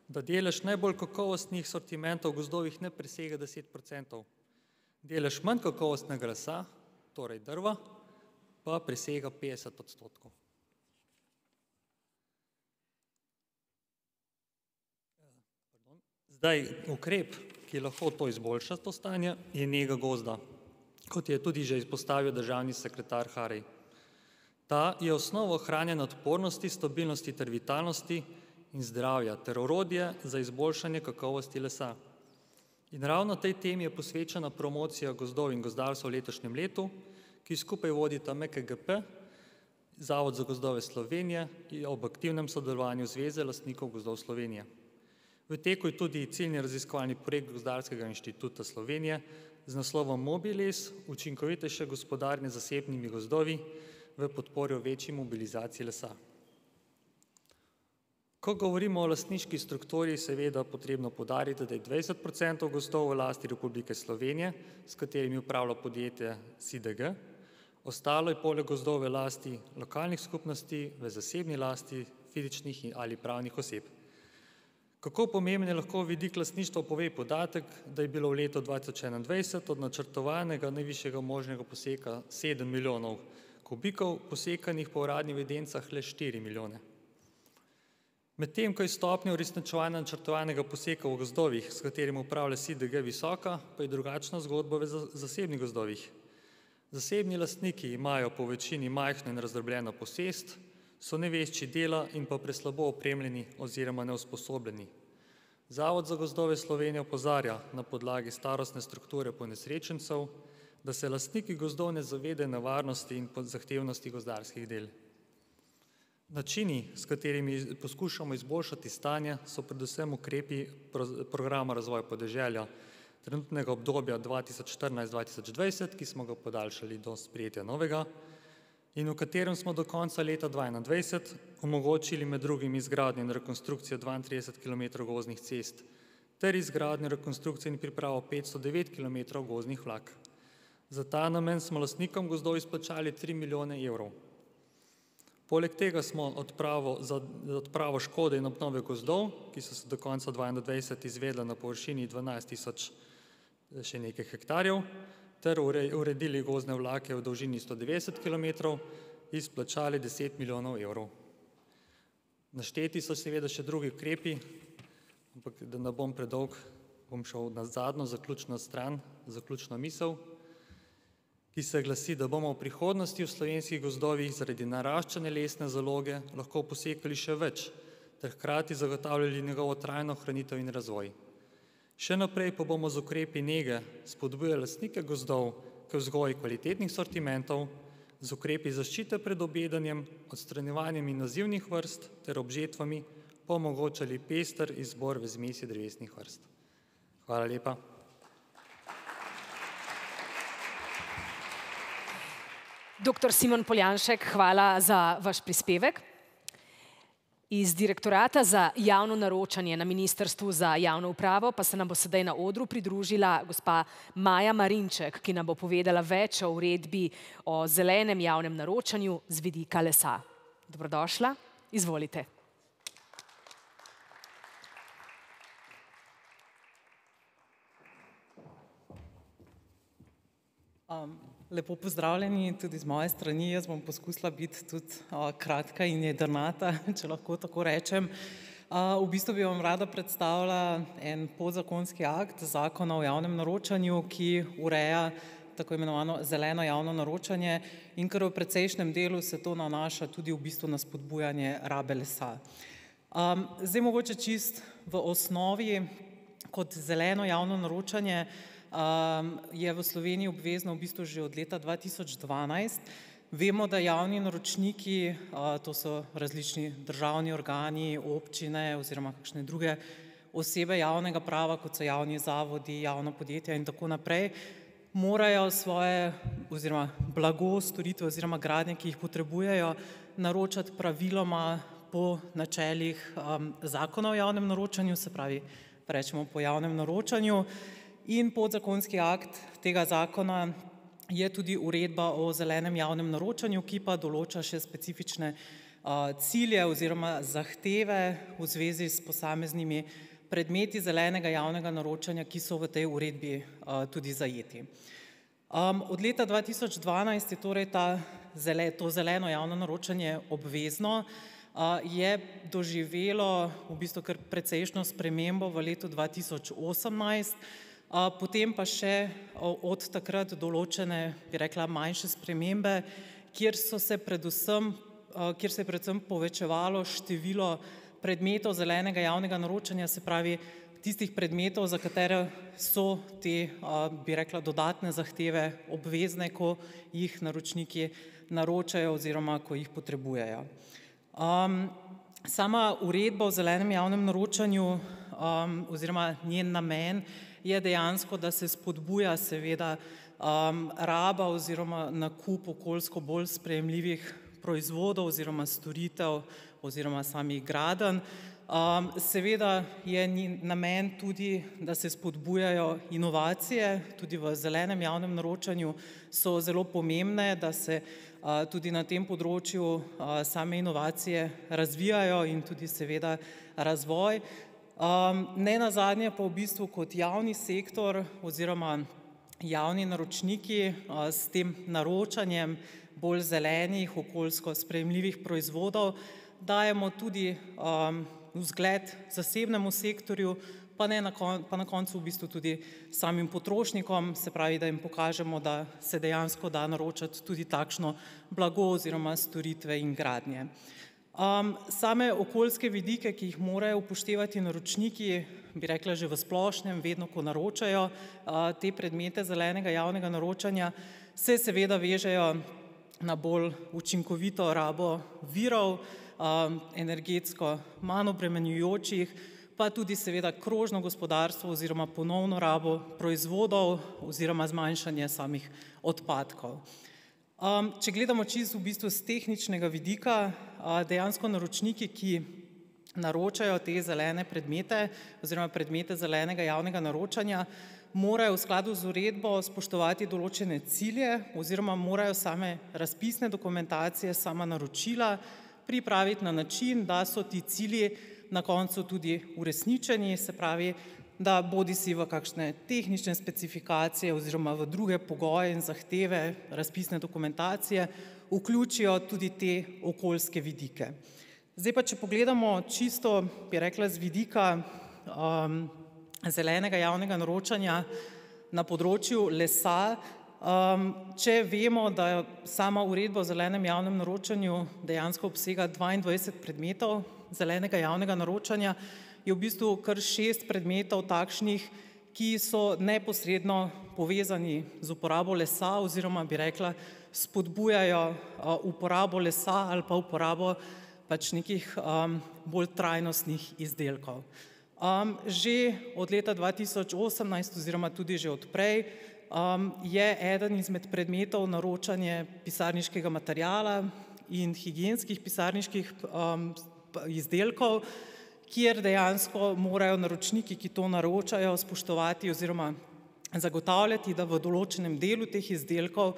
da delež najbolj kakovostnih sortimentov v gozdovih ne presega 10%. Delež manj kakovostnega lesa, torej drva, pa presega 50%. Zdaj, ukrep, ki lahko to izboljša, to stanje, je nega gozda, kot je tudi že izpostavil državni sekretar Harej. Ta je osnova ohranjanja odpornosti, stabilnosti ter vitalnosti in zdravja ter orodje za izboljšanje kakovosti lesa. In ravno tej temi je posvečena promocija gozdov in gozdarstva v letošnjem letu, ki skupaj vodita MKGP, Zavod za gozdove Slovenije in ob aktivnem sodelovanju Zveze lastnikov gozdov Slovenije. V teku je tudi ciljni raziskovalni projekt Gozdarskega inštituta Slovenije z naslovom Mobiles, učinkovitejše gospodarjenje z zasebnimi gozdovi v podporo večji mobilizaciji lesa. Ko govorimo o lastniški strukturi, seveda potrebno poudariti, da je 20% gozdov v lasti Republike Slovenije, s katerimi upravlja podjetje SiDG, ostalo je poleg gozdov v lasti lokalnih skupnosti, v zasebni lasti fizičnih ali pravnih oseb. Kako pomemben je lahko vidik lastništva pove podatek, da je bilo v letu 2021 od načrtovanega najvišjega možnega poseka 7 milijonov kubikov, posekanih po uradnih evidencah le 4 milijone. Medtem ko je stopnja uresničevanja načrtovanega poseka v gozdovih, s katerim upravlja SiDG, visoka, pa je drugačna zgodba v zasebnih gozdovih. Zasebni lastniki imajo po večini majhno in razdrobljeno posest, so nevešči dela in pa preslabo opremljeni oziroma neusposobljeni. Zavod za gozdove Slovenije opozarja na podlagi starostne strukture ponesrečencev, da se lastniki gozdov ne zavedajo nevarnosti in zahtevnosti gozdarskih del. Načini, s katerimi poskušamo izboljšati stanje, so predvsem ukrepi programa razvoja podeželja trenutnega obdobja 2014-2020, ki smo ga podaljšali do sprejetja novega, in v katerem smo do konca leta 2021 omogočili med drugim izgradnjo in rekonstrukcijo 32 km gozdnih cest ter izgradnjo, rekonstrukcijo in pripravo 509 km gozdnih vlak. Za ta namen smo lastnikom gozdov izplačali 3 milijone evrov. Poleg tega smo za odpravo škode in obnove gozdov, ki so se do konca 2021 izvedle na površini 12 000 še nekaj hektarjev, ter uredili gozdne vlake v dolžini 190 km, izplačali 10 milijonov evrov. Našteti so seveda še drugi ukrepi, ampak da ne bom predolg, bom šel na zadnjo zaključno stran, zaključno misel, ki se glasi, da bomo v prihodnosti v slovenskih gozdovih zaradi naraščanja lesne zaloge lahko posekali še več, ter hkrati zagotavljali njegovo trajno ohranitev in razvoj. Še naprej pa bomo z ukrepi nege spodbujali lastnike gozdov k vzgoji kvalitetnih sortimentov, z ukrepi zaščite pred obedanjem, odstranjevanjem invazivnih vrst ter obžetvami pa omogočali pester izbor v zmesi drevesnih vrst. Hvala lepa. Dr. Simon Poljanšek, hvala za vaš prispevek. Iz Direktorata za javno naročanje na Ministrstvu za javno upravo pa se nam bo sedaj na odru pridružila gospa Maja Marinček, ki nam bo povedala več o uredbi o zelenem javnem naročanju z vidika lesa. Dobrodošla, izvolite. Lepo pozdravljeni tudi z moje strani. Jaz bom poskusila biti tudi kratka in jedrnata, če lahko tako rečem. V bistvu bi vam rada predstavila en podzakonski akt Zakona o javnem naročanju, ki ureja tako imenovano zeleno javno naročanje in ker v precejšnjem delu se to nanaša tudi v bistvu na spodbujanje rabe lesa. Zdaj mogoče čist v osnovi kot zeleno javno naročanje je v Sloveniji obvezno v bistvu že od leta 2012. Vemo, da javni naročniki, to so različni državni organi, občine oziroma kakšne druge osebe javnega prava, kot so javni zavodi, javna podjetja in tako naprej, morajo svoje oziroma blago, storitve oziroma gradnje, ki jih potrebujejo, naročati praviloma po načelih Zakona o javnem naročanju, se pravi, rečemo po javnem naročanju. In podzakonski akt tega zakona je tudi uredba o zelenem javnem naročanju, ki pa določa še specifične cilje oziroma zahteve v zvezi s posameznimi predmeti zelenega javnega naročanja, ki so v tej uredbi tudi zajeti. Od leta 2012 je torej to zeleno javno naročanje obvezno, je doživelo v bistvu kar precejšnjo spremembo v letu 2018, potem pa še od takrat določene, bi rekla, manjše spremembe, kjer se je predvsem povečevalo število predmetov zelenega javnega naročanja, se pravi tistih predmetov, za katere so te, bi rekla, dodatne zahteve obvezne, ko jih naročniki naročajo oziroma ko jih potrebujejo. Sama uredba o zelenem javnem naročanju oziroma njen namen je dejansko, da se spodbuja seveda raba oziroma nakup okoljsko bolj sprejemljivih proizvodov oziroma storitev oziroma samih gradenj. Seveda je namen tudi, da se spodbujajo inovacije, tudi v zelenem javnem naročanju so zelo pomembne, da se tudi na tem področju same inovacije razvijajo in tudi seveda razvoj. Ne nazadnje pa v bistvu kot javni sektor oziroma javni naročniki s tem naročanjem bolj zelenih, okoljsko sprejemljivih proizvodov dajemo tudi vzgled zasebnemu sektorju, pa na koncu v bistvu tudi samim potrošnikom, se pravi, da jim pokažemo, da se dejansko da naročati tudi takšno blago oziroma storitve in gradnje. Same okoljske vidike, ki jih morajo upoštevati naročniki, bi rekla že v splošnem, vedno ko naročajo te predmete zelenega javnega naročanja, se seveda vežejo na bolj učinkovito rabo virov, energetsko manj obremenjujočih, pa tudi seveda krožno gospodarstvo oziroma ponovno rabo proizvodov oziroma zmanjšanje samih odpadkov. Če gledamo čisto v bistvu z tehničnega vidika, dejansko naročniki, ki naročajo te zelene predmete oziroma predmete zelenega javnega naročanja, morajo v skladu z uredbo spoštovati določene cilje oziroma morajo same razpisne dokumentacije, sama naročila pripraviti na način, da so ti cilji na koncu tudi uresničeni, se pravi, da bodisi v kakšne tehnične specifikacije oziroma v druge pogoje in zahteve razpisne dokumentacije vključijo tudi te okoljske vidike. Zdaj pa, če pogledamo čisto, bi rekla, z vidika zelenega javnega naročanja na področju lesa, če vemo, da sama uredba o zelenem javnem naročanju dejansko obsega 22 predmetov zelenega javnega naročanja, je v bistvu kar 6 predmetov takšnih, ki so neposredno povezani z uporabo lesa oziroma, bi rekla, spodbujajo uporabo lesa ali pa uporabo pač nekih bolj trajnostnih izdelkov. Že od leta 2018 oziroma tudi že od prej je eden izmed predmetov naročanje pisarniškega materiala in higienskih pisarniških izdelkov, kjer dejansko morajo naročniki, ki to naročajo, spoštovati oziroma zagotavljati, da v določenem delu teh izdelkov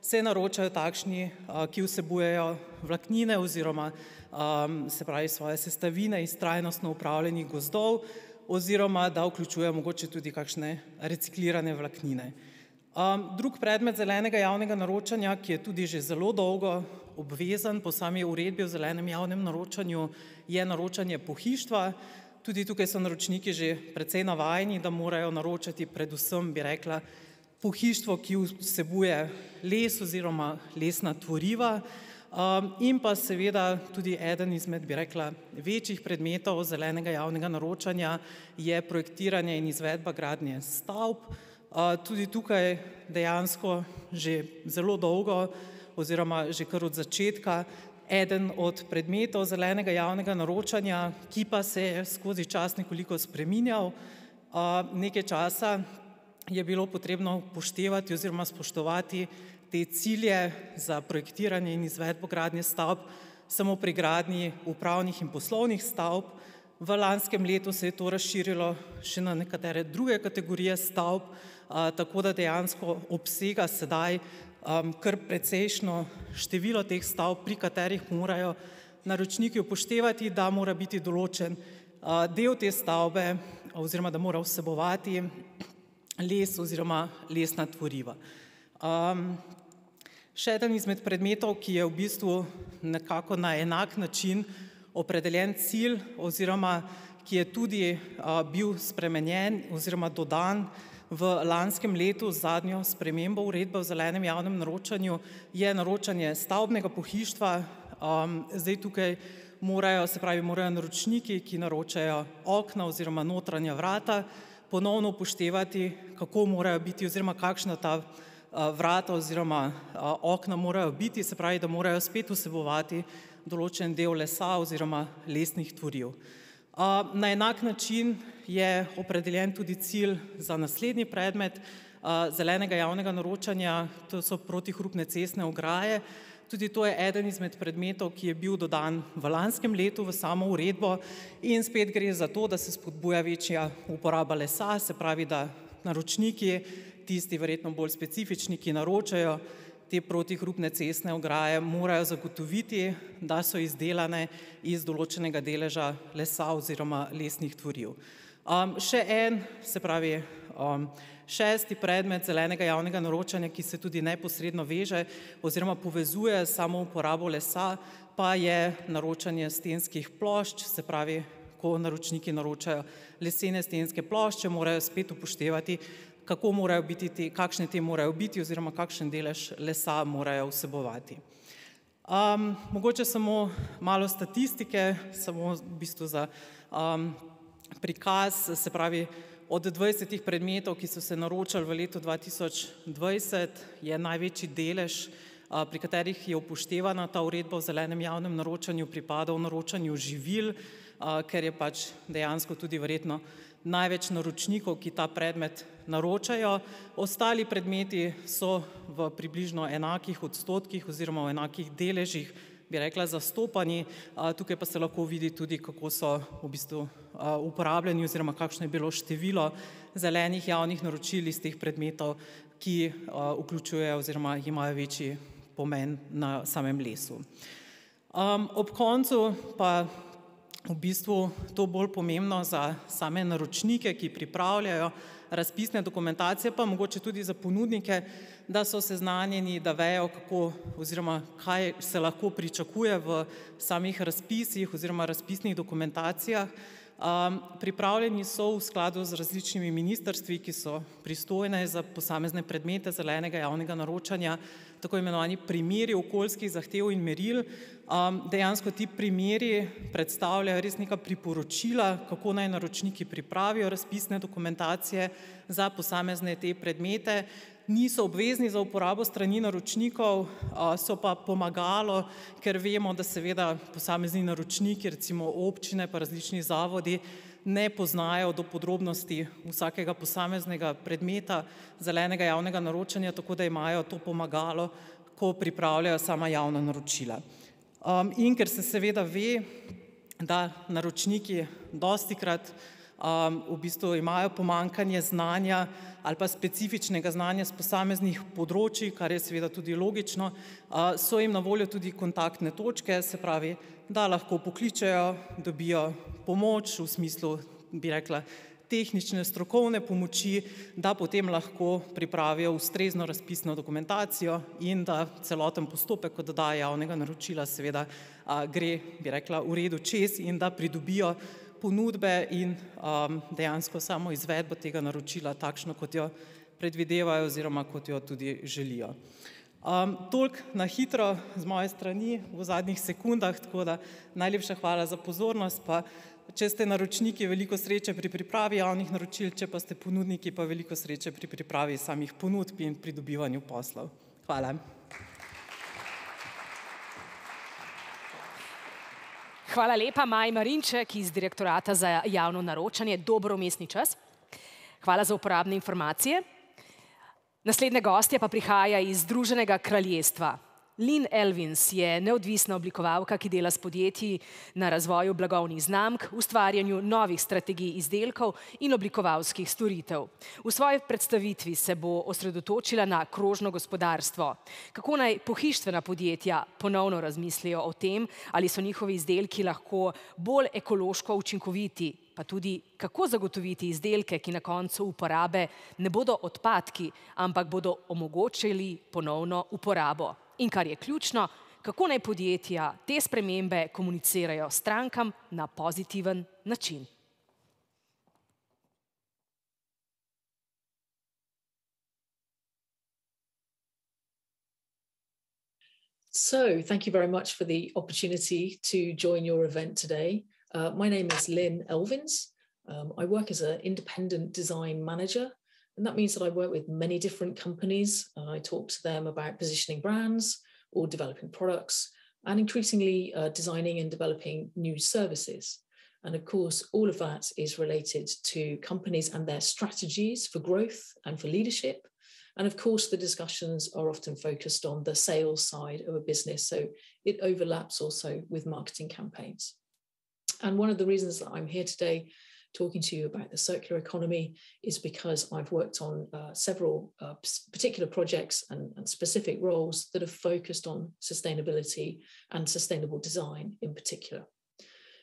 se naročajo takšni, ki vsebujejo vlaknine oziroma se pravi svoje sestavine iz trajnostno upravljenih gozdov oziroma da vključujejo mogoče tudi kakšne reciklirane vlaknine. Drug predmet zelenega javnega naročanja, ki je tudi že zelo dolgo obvezen po sami uredbi o zelenem javnem naročanju, je naročanje pohištva. Tudi tukaj so naročniki že precej navajeni, da morajo naročati predvsem, bi rekla, pohištvo, ki vsebuje les oziroma lesna tvoriva in pa seveda tudi eden izmed, bi rekla, večjih predmetov zelenega javnega naročanja je projektiranje in izvedba gradnje stavb. Tudi tukaj dejansko že zelo dolgo oziroma že kar od začetka eden od predmetov zelenega javnega naročanja, ki pa se je skozi čas nekoliko spreminjal. Nekaj časa je bilo potrebno upoštevati oziroma spoštovati te cilje za projektiranje in izvedbo gradnje stavb samo pri gradnji upravnih in poslovnih stavb. V lanskem letu se je to razširilo še na nekatere druge kategorije stavb, tako da dejansko obsega sedaj kar precejšno število teh stavb, pri katerih morajo naročniki upoštevati, da mora biti določen del te stavbe oziroma da mora vsebovati les oziroma lesna tvoriva. Še eden izmed predmetov, ki je v bistvu nekako na enak način opredeljen cilj oziroma ki je tudi bil spremenjen oziroma dodan v lanskem letu z zadnjo spremembo uredbe o zelenem javnem naročanju, je naročanje stavbnega pohištva. Zdaj tukaj morajo naročniki, ki naročajo okna oziroma notranja vrata, ponovno upoštevati, kako morajo biti oziroma kakšna ta vrata oziroma okna morajo biti, se pravi, da morajo spet vsebovati določen del lesa oziroma lesnih tvoriv. Na enak način je opredeljen tudi cilj za naslednji predmet zelenega javnega naročanja, to so protihrupne cestne ograje. Tudi to je eden izmed predmetov, ki je bil dodan v lanskem letu v samo uredbo in spet gre za to, da se spodbuja večja uporaba lesa, se pravi, da naročniki, tisti verjetno bolj specifični, ki naročajo te protihrupne cestne ograje, morajo zagotoviti, da so izdelane iz določenega deleža lesa oziroma lesnih tvoriv. Še en, se pravi, šesti predmet zelenega javnega naročanja, ki se tudi neposredno veže oziroma povezuje samo uporabo lesa, pa je naročanje stenskih plošč, se pravi, ko naročniki naročajo lesene stenske plošče, morajo spet upoštevati, kako morajo biti kakšne te morajo biti oziroma kakšen delež lesa morajo vsebovati. Mogoče samo malo statistike, samo v bistvu za prikaz, se pravi, od 20 predmetov, ki so se naročali v letu 2020, je največji delež, pri katerih je upoštevana ta uredba o zelenem javnem naročanju, pripadal naročanju živil, ker je pač dejansko tudi verjetno največ naročnikov, ki ta predmet naročajo. Ostali predmeti so v približno enakih odstotkih oziroma v enakih deležih, bi rekla, zastopani. Tukaj pa se lahko vidi tudi, kako so v bistvu uporabljeni oziroma kakšno je bilo število zelenih javnih naročil iz teh predmetov, ki vključujejo oziroma imajo večji pomen na samem lesu. Ob koncu pa v bistvu to bolj pomembno za same naročnike, ki pripravljajo razpisne dokumentacije, pa mogoče tudi za ponudnike, da so seznanjeni, da vejo, kako oziroma kaj se lahko pričakuje v samih razpisih oziroma razpisnih dokumentacijah. Pripravljeni so v skladu z različnimi ministrstvi, ki so pristojne za posamezne predmete zelenega javnega naročanja, tako imenovani primeri okoljskih zahtev in meril. Dejansko ti primeri predstavljajo res neka priporočila, kako naj naročniki pripravijo razpisne dokumentacije za posamezne te predmete. Niso obvezni za uporabo strani naročnikov, so pa pomagalo, ker vemo, da seveda posamezni naročniki, recimo občine pa različni zavodi, ne poznajo do podrobnosti vsakega posameznega predmeta zelenega javnega naročanja, tako da imajo to pomagalo, ko pripravljajo sama javna naročila. In ker se seveda ve, da naročniki dostikrat v bistvu imajo pomanjkanje znanja ali pa specifičnega znanja z posameznih področij, kar je seveda tudi logično, so jim na voljo tudi kontaktne točke, se pravi, da lahko pokličejo, dobijo pomoč v smislu, bi rekla, tehnične, strokovne pomoči, da potem lahko pripravijo ustrezno razpisno dokumentacijo in da celoten postopek oddaje javnega naročila seveda gre, bi rekla, v redu čez in da pridobijo ponudbe in dejansko samo izvedbo tega naročila takšno, kot jo predvidevajo oziroma kot jo tudi želijo. Toliko na hitro z moje strani v zadnjih sekundah, tako da najlepša hvala za pozornost, pa če ste naročniki, veliko sreče pri pripravi javnih naročil, če pa ste ponudniki, pa veliko sreče pri pripravi samih ponudb in pridobivanju poslov. Hvala. Hvala lepa, Maji Marinček iz Direktorata za javno naročanje. Dober vmesni čas. Hvala za uporabne informacije. Naslednja gostja pa prihaja iz Združenega kraljestva. Lynn Elvins je neodvisna oblikovalka, ki dela s podjetji na razvoju blagovnih znamk, ustvarjanju novih strategij izdelkov in oblikovalskih storitev. V svoji predstavitvi se bo osredotočila na krožno gospodarstvo. Kako naj pohištvena podjetja ponovno razmislijo o tem, ali so njihovi izdelki lahko bolj ekološko učinkoviti, pa tudi kako zagotoviti izdelke, ki na koncu uporabe ne bodo odpadki, ampak bodo omogočili ponovno uporabo. In kar je ključno, kako naj podjetja te spremembe komunicirajo strankam na pozitiven način. So, thank you very much for the opportunity to join your event today. My name is Lynn Elvins. I work as an independent design manager, and that means that I work with many different companies. I talk to them about positioning brands or developing products, and increasingly designing and developing new services. And of course, all of that is related to companies and their strategies for growth and for leadership. And of course, the discussions are often focused on the sales side of a business, so it overlaps also with marketing campaigns. And one of the reasons that I'm here today talking to you about the circular economy is because I've worked on several particular projects and specific roles that are focused on sustainability and sustainable design in particular.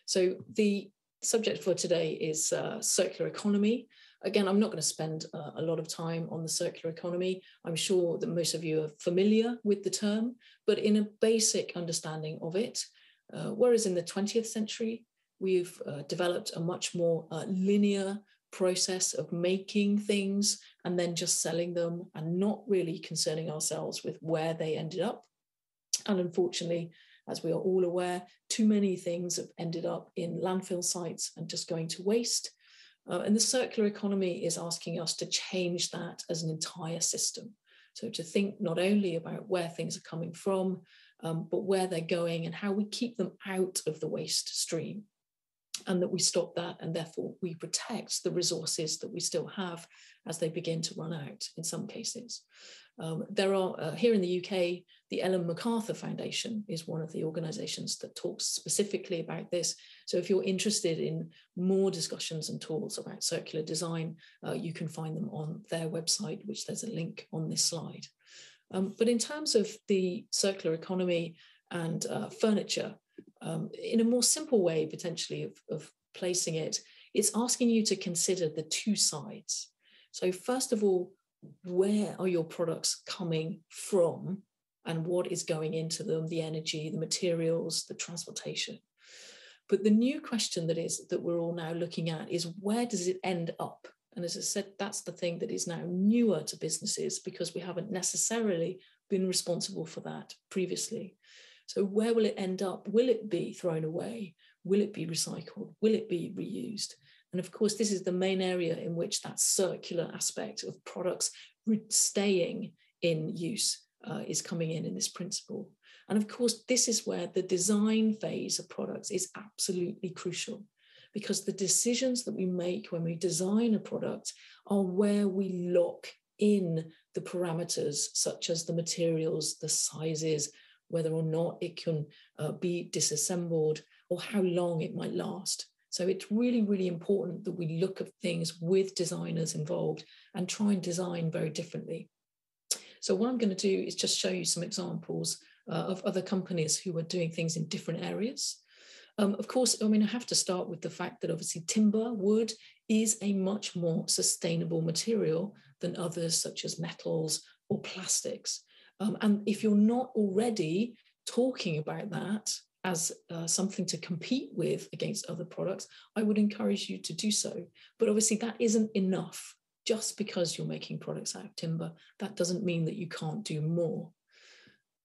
So the subject for today is circular economy. Again, I'm not going to spend a lot of time on the circular economy. I'm sure that most of you are familiar with the term, but in a basic understanding of it, whereas in the 20th century, we've developed a much more linear process of making things and then just selling them and not really concerning ourselves with where they ended up. And unfortunately, as we are all aware, too many things have ended up in landfill sites and just going to waste. And the circular economy is asking us to change that as an entire system. So to think not only about where things are coming from, but where they're going and how we keep them out of the waste stream. and that we stop that, and therefore we protect the resources that we still have as they begin to run out in some cases. There are, here in the UK, the Ellen MacArthur Foundation is one of the organisations that talks specifically about this. So if you're interested in more discussions and tools about circular design, you can find them on their website, which there's a link on this slide. But in terms of the circular economy and furniture, in a more simple way, potentially, of placing it, it's asking you to consider the two sides. So first of all, where are your products coming from and what is going into them, the energy, the materials, the transportation. But the new question that we're all now looking at is, where does it end up? And as I said, that's the thing that is now newer to businesses, because we haven't necessarily been responsible for that previously. So where will it end up? Will it be thrown away? Will it be recycled? Will it be reused? And of course, this is the main area in which that circular aspect of products staying in use is coming in this principle. And of course, this is where the design phase of products is absolutely crucial, because the decisions that we make when we design a product are where we lock in the parameters, such as the materials, the sizes, whether or not it can be disassembled, or how long it might last. So it's really, really important that we look at things with designers involved and try and design very differently. So what I'm going to do is just show you some examples of other companies who are doing things in different areas. Of course, I mean, I have to start with the fact that obviously timber, wood, is a much more sustainable material than others such as metals or plastics. And if you're not already talking about that as something to compete with against other products, I would encourage you to do so. But obviously that isn't enough. Just because you're making products out of timber, that doesn't mean that you can't do more.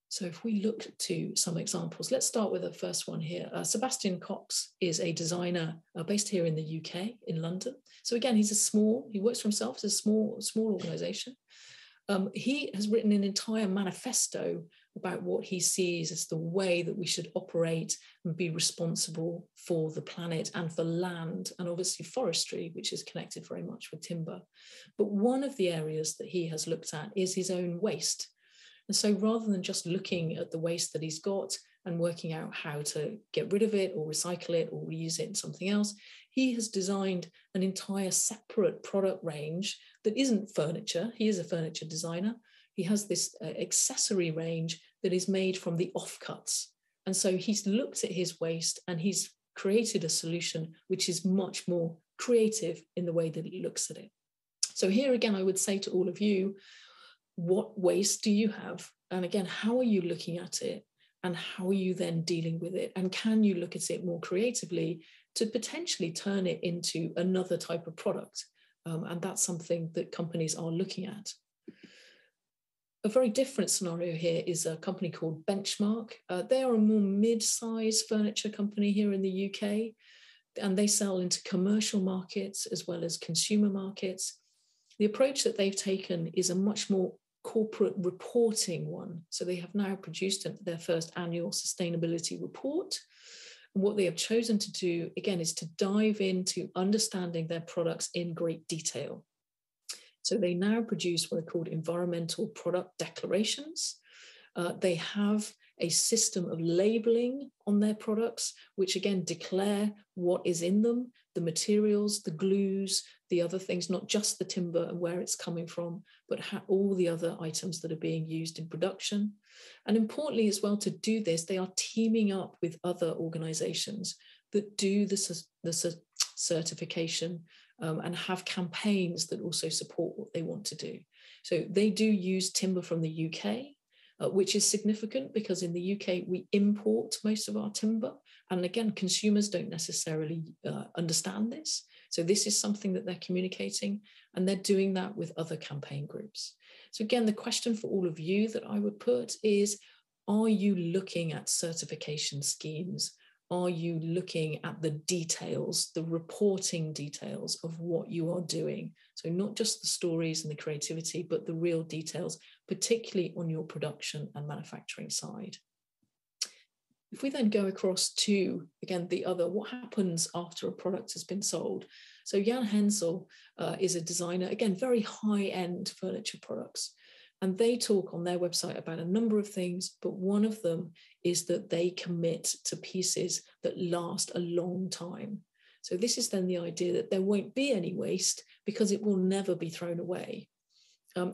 So if we look to some examples, let's start with the first one here. Sebastian Cox is a designer based here in the UK, in London. So again, he works for himself, it's a small organization. He has written an entire manifesto about what he sees as the way that we should operate and be responsible for the planet and for land, and obviously forestry, which is connected very much with timber. But one of the areas that he has looked at is his own waste. And so rather than just looking at the waste that he's got and working out how to get rid of it or recycle it or reuse it in something else, he has designed an entire separate product range that isn't furniture. He is a furniture designer. He has this accessory range that is made from the offcuts. And so he's looked at his waste and he's created a solution which is much more creative in the way that he looks at it. So here again, I would say to all of you, what waste do you have? And again, how are you looking at it? And how are you then dealing with it? And can you look at it more creatively to potentially turn it into another type of product? And that's something that companies are looking at. A very different scenario here is a company called Benchmark. They are a more mid-sized furniture company here in the UK, and they sell into commercial markets as well as consumer markets. The approach that they've taken is a much more corporate reporting one. So they have now produced their first annual sustainability report. And what they have chosen to do, again, is to dive into understanding their products in great detail. So they now produce what are called environmental product declarations. They have a system of labeling on their products, which again declare what is in them, the materials, the glues, the other things, not just the timber and where it's coming from, but all the other items that are being used in production. And importantly as well, to do this, they are teaming up with other organizations that do the certification and have campaigns that also support what they want to do. So they do use timber from the UK, which is significant because in the UK, we import most of our timber. And again, consumers don't necessarily understand this. So this is something that they're communicating, and they're doing that with other campaign groups. So again, the question for all of you that I would put is, are you looking at certification schemes? Are you looking at the details, the reporting details of what you are doing? So not just the stories and the creativity, but the real details, particularly on your production and manufacturing side. If we then go across to, again, the other, what happens after a product has been sold? So Jan Hensel is a designer, again, very high-end furniture products. And they talk on their website about a number of things, but one of them is that they commit to pieces that last a long time. So this is then the idea that there won't be any waste because it will never be thrown away.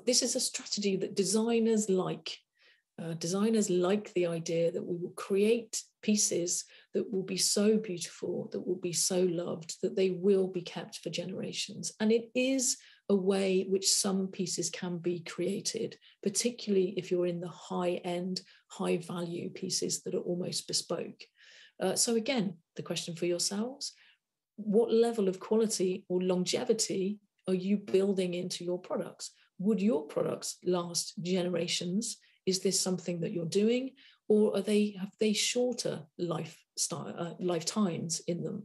This is a strategy that designers like. Designers like the idea that we will create pieces that will be so beautiful, that will be so loved, that they will be kept for generations. And it is a way which some pieces can be created, particularly if you're in the high-end, high-value pieces that are almost bespoke. So again, the question for yourselves, what level of quality or longevity are you building into your products? Would your products last generations? Is this something that you're doing, or have they shorter lifetimes in them?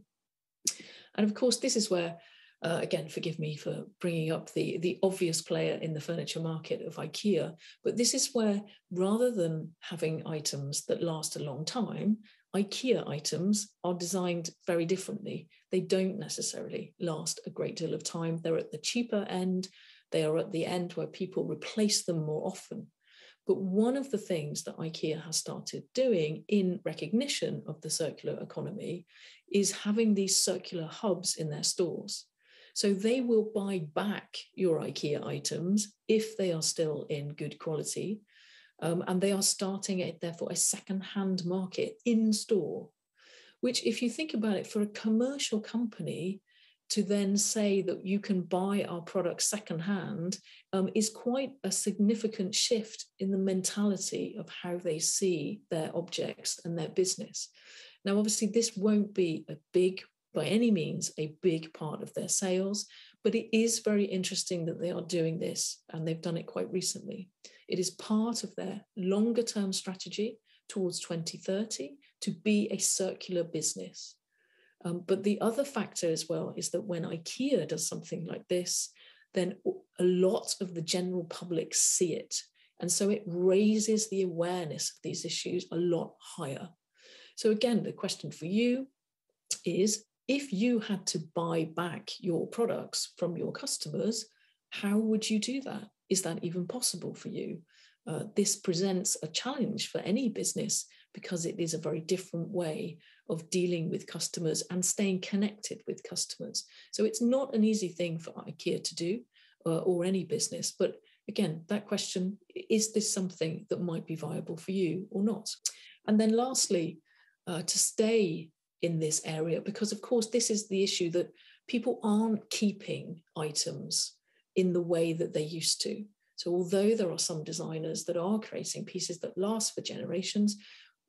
And of course, this is where, again, forgive me for bringing up the obvious player in the furniture market of IKEA, but this is where, rather than having items that last a long time, IKEA items are designed very differently. They don't necessarily last a great deal of time. They're at the cheaper end. They are at the end where people replace them more often. But one of the things that IKEA has started doing in recognition of the circular economy is having these circular hubs in their stores. So they will buy back your IKEA items if they are still in good quality. And they are starting, therefore, a second-hand market in store, which, if you think about it, for a commercial company to then say that you can buy our products secondhand is quite a significant shift in the mentality of how they see their objects and their business. Now, obviously, this won't be by any means, a big part of their sales, but it is very interesting that they are doing this, and they've done it quite recently. It is part of their longer term strategy towards 2030 to be a circular business. But the other factor as well is that when IKEA does something like this, then a lot of the general public see it. And so it raises the awareness of these issues a lot higher. So again, the question for you is, if you had to buy back your products from your customers, how would you do that? Is that even possible for you? This presents a challenge for any business because it is a very different way of dealing with customers and staying connected with customers. So it's not an easy thing for IKEA to do or any business. But again, that question, is this something that might be viable for you or not? And then lastly, to stay in this area, because of course, this is the issue that people aren't keeping items in the way that they used to. So although there are some designers that are creating pieces that last for generations,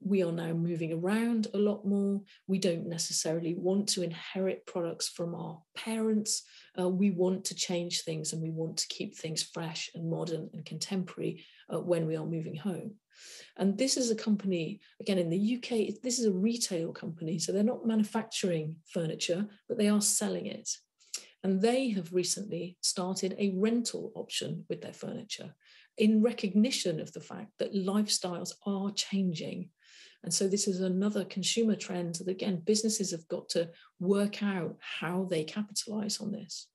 we are now moving around a lot more. We don't necessarily want to inherit products from our parents. We want to change things, and we want to keep things fresh and modern and contemporary when we are moving home. And this is a company, again, in the UK, this is a retail company. So they're not manufacturing furniture, but they are selling it. And they have recently started a rental option with their furniture in recognition of the fact that lifestyles are changing. And so this is another consumer trend that, again, businesses have got to work out how they capitalize on this.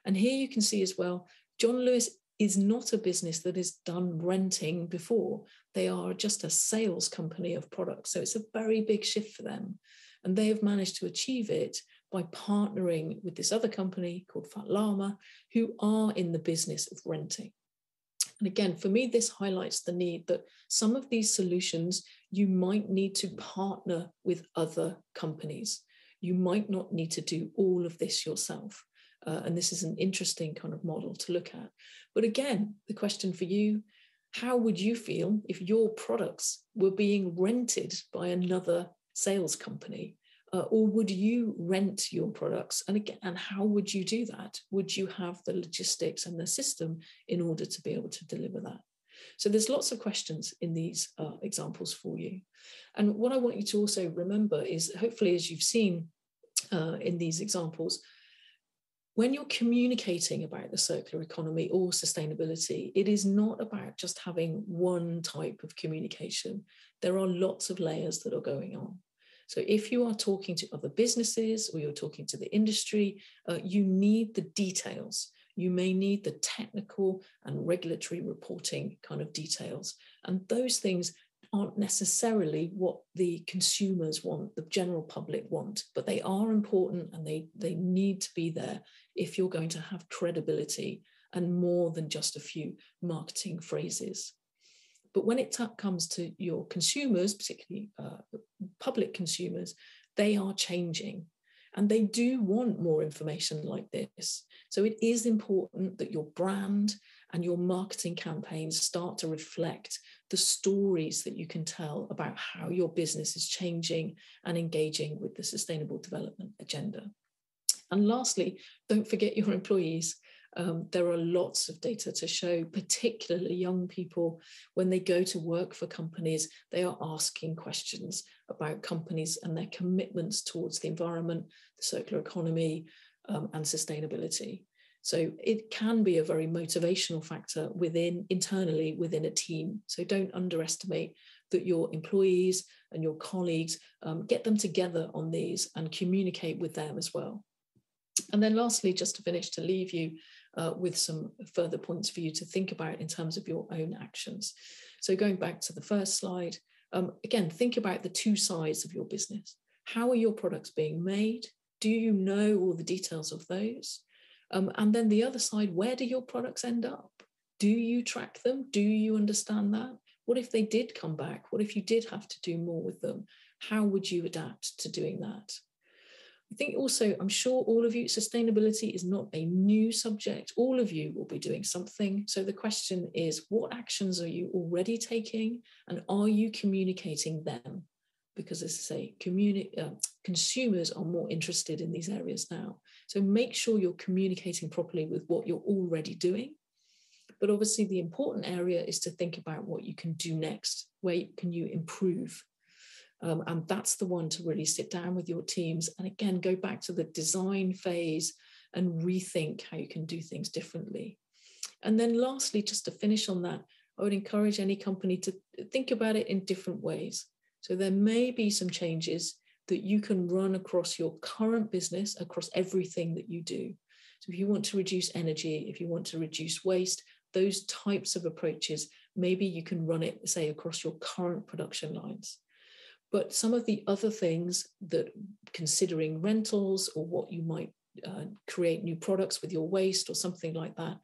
And here you can see as well, John Lewis is not a business that has done renting before. They are just a sales company of products. So it's a very big shift for them. And they have managed to achieve it by partnering with this other company called Fat Llama, who are in the business of renting. And again, for me, this highlights the need that some of these solutions, you might need to partner with other companies. You might not need to do all of this yourself. And this is an interesting kind of model to look at. But again, the question for you, how would you feel if your products were being rented by another sales company? Or would you rent your products? And again, and how would you do that? Would you have the logistics and the system in order to be able to deliver that? So there's lots of questions in these examples for you. And what I want you to also remember is, hopefully, as you've seen in these examples, when you're communicating about the circular economy or sustainability, it is not about just having one type of communication. There are lots of layers that are going on. So if you are talking to other businesses or you're talking to the industry, you need the details. You may need the technical and regulatory reporting kind of details. And those things aren't necessarily what the consumers want, the general public want, but they are important and they need to be there if you're going to have credibility and more than just a few marketing phrases. But when it comes to your consumers, particularly public consumers, they are changing and they do want more information like this. So it is important that your brand and your marketing campaigns start to reflect the stories that you can tell about how your business is changing and engaging with the Sustainable Development Agenda. And lastly, don't forget your employees. There are lots of data to show, particularly young people, when they go to work for companies, they are asking questions about companies and their commitments towards the environment, the circular economy, and sustainability. So it can be a very motivational factor internally within a team. So don't underestimate that your employees and your colleagues, get them together on these and communicate with them as well. And then lastly, just to finish, to leave you with some further points for you to think about in terms of your own actions. So going back to the first slide, again, think about the two sides of your business. How are your products being made? Do you know all the details of those? And then the other side, where do your products end up? Do you track them? Do you understand that? What if they did come back? What if you did have to do more with them? How would you adapt to doing that? I think also, I'm sure all of you, sustainability is not a new subject. All of you will be doing something. So the question is, what actions are you already taking and are you communicating them? Because as I say, consumers are more interested in these areas now. So make sure you're communicating properly with what you're already doing. But obviously the important area is to think about what you can do next. Where can you improve? And that's the one to really sit down with your teams and again, go back to the design phase and rethink how you can do things differently. And then lastly, just to finish on that, I would encourage any company to think about it in different ways. So there may be some changes that you can run across your current business, across everything that you do. So if you want to reduce energy, if you want to reduce waste, those types of approaches, maybe you can run it, say, across your current production lines. But some of the other things that considering rentals or what you might create new products with your waste or something like that,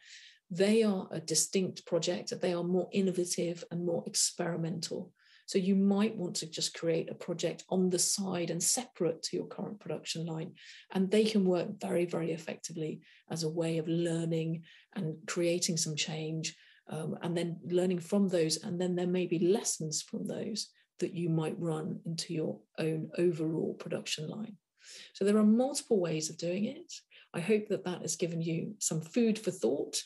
they are a distinct project. They are more innovative and more experimental. So you might want to just create a project on the side and separate to your current production line. And they can work very, very effectively as a way of learning and creating some change and then learning from those. And then there may be lessons from those that you might run into your own overall production line. So there are multiple ways of doing it. I hope that that has given you some food for thought,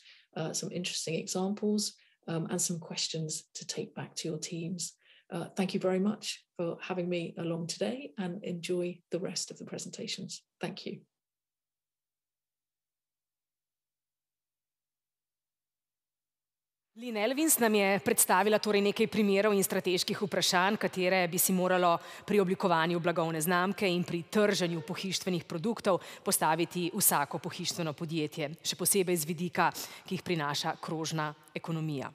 some interesting examples, and some questions to take back to your teams. Thank you very much for having me along today and enjoy the rest of the presentations. Thank you. Lynn Elvins nam je predstavila torej nekaj primerov in strateških vprašanj, katere bi si moralo pri oblikovanju blagovne znamke in pri trženju pohištvenih produktov postaviti vsako pohištveno podjetje, še posebej z vidika, ki jih prinaša krožna ekonomija.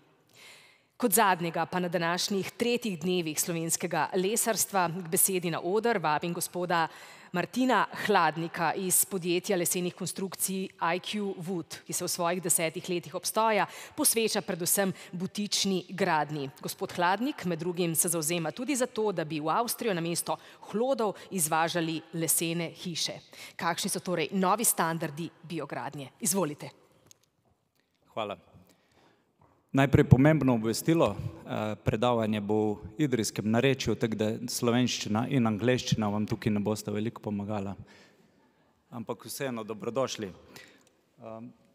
Kot zadnjega pa na današnjih 3. dnevih slovenskega lesarstva k besedi na oder vabim gospoda Martina Hladnika iz podjetja lesenih konstrukcij IQ Wood, ki se v svojih 10 letih obstoja posveča predvsem butični gradnji. Gospod Hladnik med drugim se zavzema tudi za to, da bi v Avstrijo namesto hlodov izvažali lesene hiše. Kakšni so torej novi standardi biogradnje? Izvolite. Hvala. Najprej pomembno obvestilo, predavanje bo v idrijskem narečju, tako da slovenščina in angleščina vam tukaj ne bosta veliko pomagala. Ampak vseeno dobrodošli.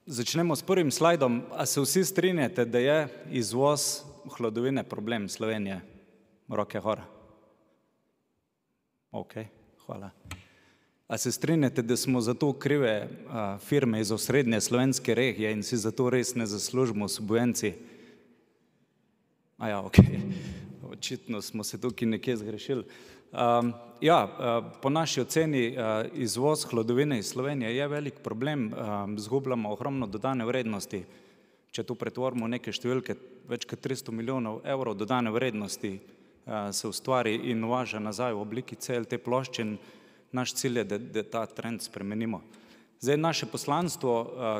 Začnemo s prvim slajdom. A se vsi strinjate, da je izvoz hlodovine problem Slovenije? Roke gor. Ok, hvala. A se strinjate, da smo za to krive firme iz osrednje slovenske regije in si zato res ne zaslužimo subvencij? Očitno smo se tukaj nekje zgrešili. Po naši oceni izvoz hlodovine iz Slovenije je velik problem, zgubljamo ogromno dodane vrednosti. Če tu pretvorimo neke številke, več kot 300 milijonov evrov dodane vrednosti se ustvari in uvaža nazaj v obliki CLT ploščin. Naš cilj je, da ta trend spremenimo. Zdaj, naše poslanstvo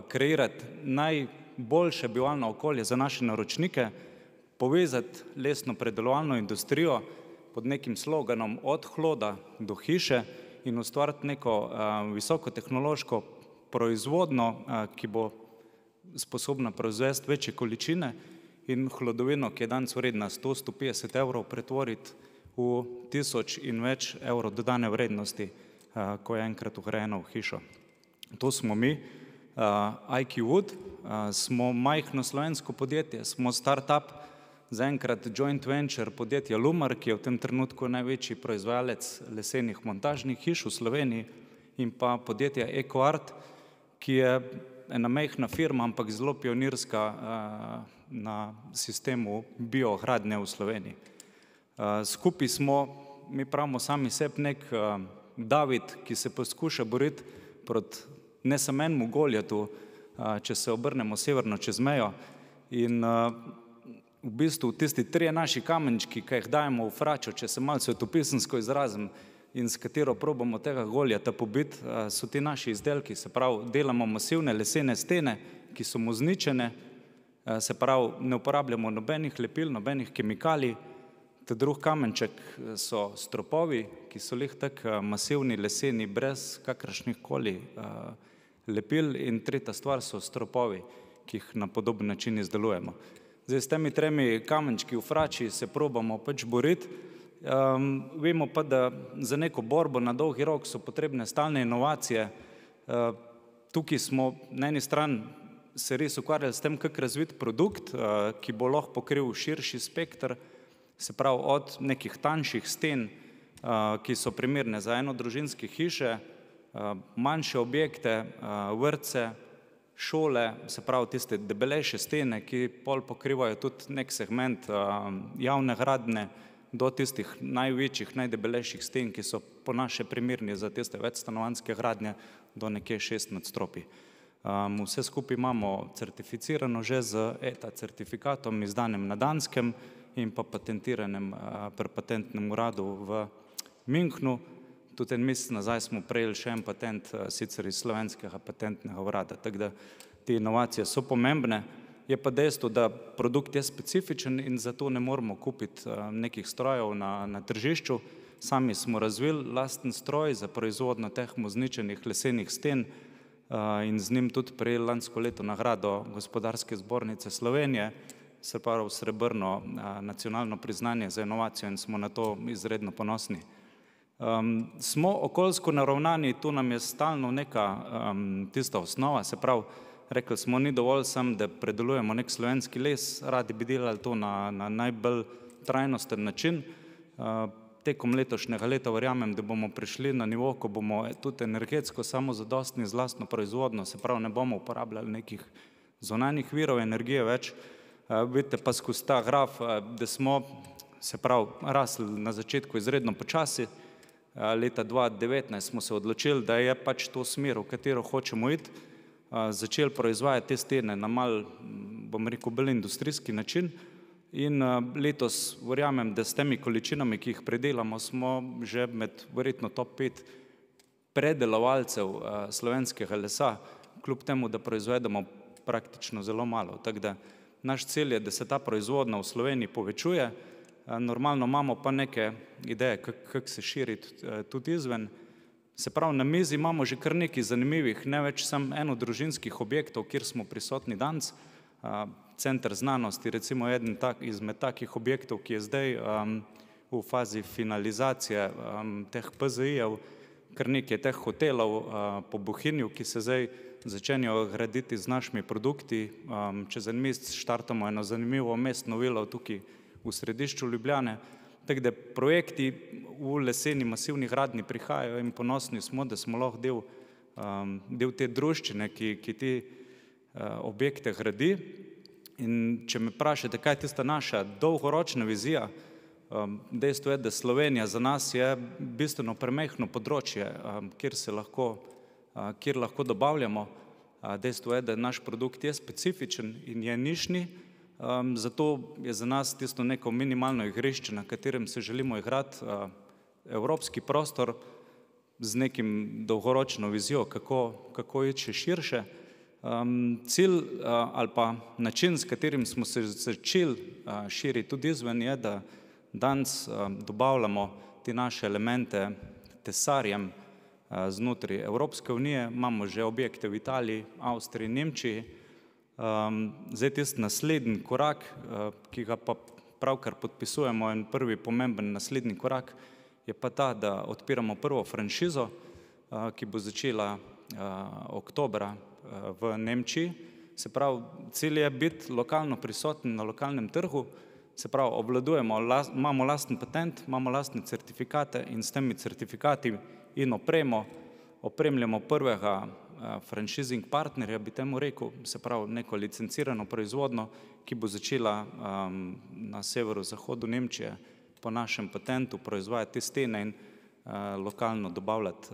kreirati najboljše bivalno okolje za naše naročnike, povezati lesno predelovalno industrijo pod nekim sloganom od hloda do hiše in ustvariti neko visokotehnološko proizvodno, ki bo sposobna proizvesti večje količine in hlodovino, ki je danes vredna 100-150 evrov, pretvoriti v 1000 in več evrov dodane vrednosti, ko je enkrat vgrajeno v hišo. To smo mi, IQ Wood, smo majhno slovensko podjetje, smo start-up, zaenkrat joint venture podjetja Lumar, ki je v tem trenutku največji proizvajalec lesenih montažnih hiš v Sloveniji, in pa podjetja EcoArt, ki je ena majhna firma, ampak zelo pionirska na sistemu biogradnje v Sloveniji. Skupaj smo, mi pravimo sami sebi, nek David, ki se poskuša boriti proti ne samo enemu Goljatu, če se obrnemo severno čez mejo, in v bistvu tisti trije naši kamenčki, ki jih dajemo v fračo, če se malo svetopisemsko izrazim, in s katero probamo tega Goljata pobiti, so ti naši izdelki. Se pravi, delamo masivne lesene stene, ki so mozničene, se pravi, ne uporabljamo nobenih lepil, nobenih kemikalij. Ta drug kamenček so stropovi, ki so lih tak masivni leseni, brez kakršnih koli lepil, in tretja stvar so stropovi, ki jih na podoben način izdelujemo. Zdaj, s temi tremi kamenčki v frači se probamo pač boriti. Vemo pa, da za neko borbo na dolgi rok so potrebne stalne inovacije. Tukaj smo na eni strani se res ukvarjali s tem, kako razviti produkt, ki bo lahko pokril širši spekter, se pravi od nekih tanjših sten, ki so primerne za enodružinske hiše, manjše objekte, vrtce, šole, se pravi tiste debelejše stene, ki pol pokrivajo tudi nek segment javne gradnje, do tistih največjih, najdebelejših sten, ki so po naše primerni za tiste večstanovanjske gradnje do nekje 6 nadstropij. Vse skupaj imamo certificirano že z ETA certifikatom, izdanem na Danskem in pa patentiranem pri patentnem uradu v Münchnu. Tudi en mesec nazaj smo prejeli še en patent, sicer iz slovenskega patentnega urada. Tako da te inovacije so pomembne. Je pa dejstvo, da produkt je specifičen in zato ne moramo kupiti nekih strojev na tržišču. Sami smo razvili lasten stroj za proizvodnjo teh mozničenih lesenih sten in z njim tudi prejeli lansko leto nagrado Gospodarske zbornice Slovenije, se pravi srebrno nacionalno priznanje za inovacijo, in smo na to izredno ponosni. Smo okoljsko naravnani, tu nam je stalno neka tista osnova, se pravi, rekli smo, ni dovolj samo, da predelujemo nek slovenski les, radi bi delali to na najbolj trajnosten način. Tekom letošnjega leta verjamem, da bomo prišli na nivo, ko bomo tudi energetsko samozadostni z lastno proizvodnjo, se pravi, ne bomo uporabljali nekih zunanjih virov energije več. Vidite pa skozi ta graf, da smo, se pravi, rasli na začetku izredno počasi. Leta 2019 smo se odločili, da je pač to smer, v katero hočemo iti. Začeli proizvajati te stene na mal, bom rekel, bolj industrijski način, in letos verjamem, da s temi količinami, ki jih predelamo, smo že med verjetno top 5 predelovalcev slovenskega lesa, kljub temu, da proizvedemo praktično zelo malo. Tako da naš cilj je, da se ta proizvodnja v Sloveniji povečuje. Normalno imamo pa neke ideje, kako se širiti tudi izven. Se pravi, na mizi imamo že kar nekaj zanimivih, ne več samo enodružinskih objektov, kjer smo prisotni danes. Center znanosti, recimo eden izmed takih objektov, ki je zdaj v fazi finalizacije teh PZI-jev, kar nekaj teh hotelov po Bohinju, ki se zdaj začenjajo graditi z našimi produkti. Čez en mesec štartamo eno zanimivo mestno vilo tukaj v središču Ljubljane. Tako da projekti v leseni masivni gradnji prihajajo in ponosni smo, da smo lahko del te druščine, ki te objekte gradi. In če me vprašate, kaj je tista naša dolgoročna vizija, dejstvo je, da Slovenija za nas je bistveno premehno področje, kjer lahko dobavljamo. Dejstvo je, da naš produkt je specifičen in je nišni, zato je za nas tisto neko minimalno igrišče, na katerem se želimo igrati, evropski prostor z nekim dolgoročno vizijo, kako iti še širše. Cilj ali pa način, s katerim smo se začeli širiti tudi izven, je, da danes dobavljamo te naše elemente tesarjem znotraj Evropske unije. Imamo že objekte v Italiji, Avstriji, Nemčiji. Zdaj tisti naslednji korak, ki ga pa pravkar podpisujemo, en prvi pomemben naslednji korak, je pa ta, da odpiramo prvo franšizo, ki bo začela oktobra v Nemčiji. Se pravi, cilj je biti lokalno prisoten na lokalnem trgu, se pravi, obvladujemo, imamo lasten patent, imamo lastne certifikate in s temi certifikati in opremljamo prvega franšizing partnerja, bi temu rekel, se pravi, neko licencirano proizvodno, ki bo začela na severozahodu Nemčije po našem patentu proizvajati te stene in lokalno dobavljati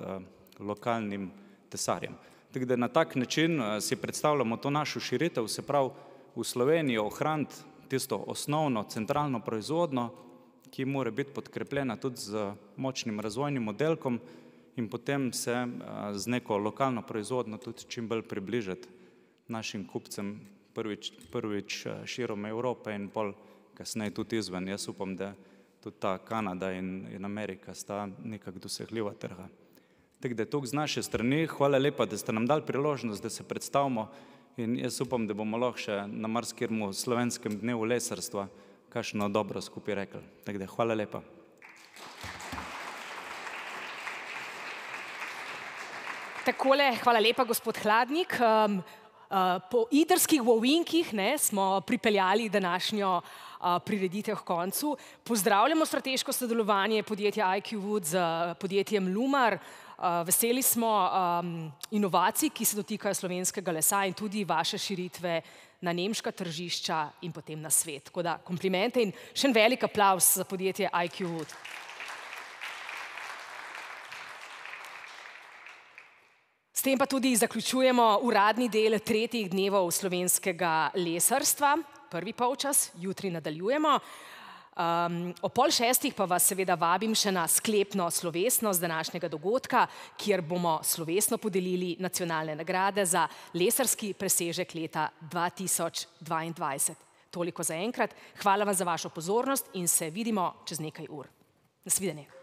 lokalnim tesarjem. Tako da na tak način si predstavljamo to našo širitev, se pravi, v Sloveniji ohraniti tisto osnovno centralno proizvodno, ki mora biti podkrepljena tudi z močnim razvojnim modelkom in potem se z neko lokalno proizvodno tudi čim bolj približati našim kupcem prvič širom Evrope in pol kasneje tudi izven. Jaz upam, da tudi ta Kanada in Amerika sta nekako dosegljiva trga. Tako da je to z naše strani. Hvala lepa, da ste nam dali priložnost, da se predstavimo in jaz upam, da bomo lahko še na marsikateri slovenskem dnevu lesarstva kakšno dobro skupaj rekli. Tako da hvala lepa. Takole, hvala lepa, gospod Hladnik. Po idrskih ovinkih smo pripeljali današnjo prireditev k koncu. Pozdravljamo strateško sodelovanje podjetja IQ Wood z podjetjem Lumar. Veseli smo inovacij, ki se dotikajo slovenskega lesa in tudi vaše širitve na nemška tržišča in potem na svet. Tako da komplimente in še en velik aplavz za podjetje IQ Wood. S tem pa tudi zaključujemo uradni del 3 dnevov slovenskega lesarstva. Prvi polčas, jutri nadaljujemo. Ob 5:30 pa vas seveda vabim še na sklepno slovesnost današnjega dogodka, kjer bomo slovesno podelili nacionalne nagrade za lesarski presežek leta 2022. Toliko za enkrat. Hvala vam za vašo pozornost in se vidimo čez nekaj ur. Nasvidenje.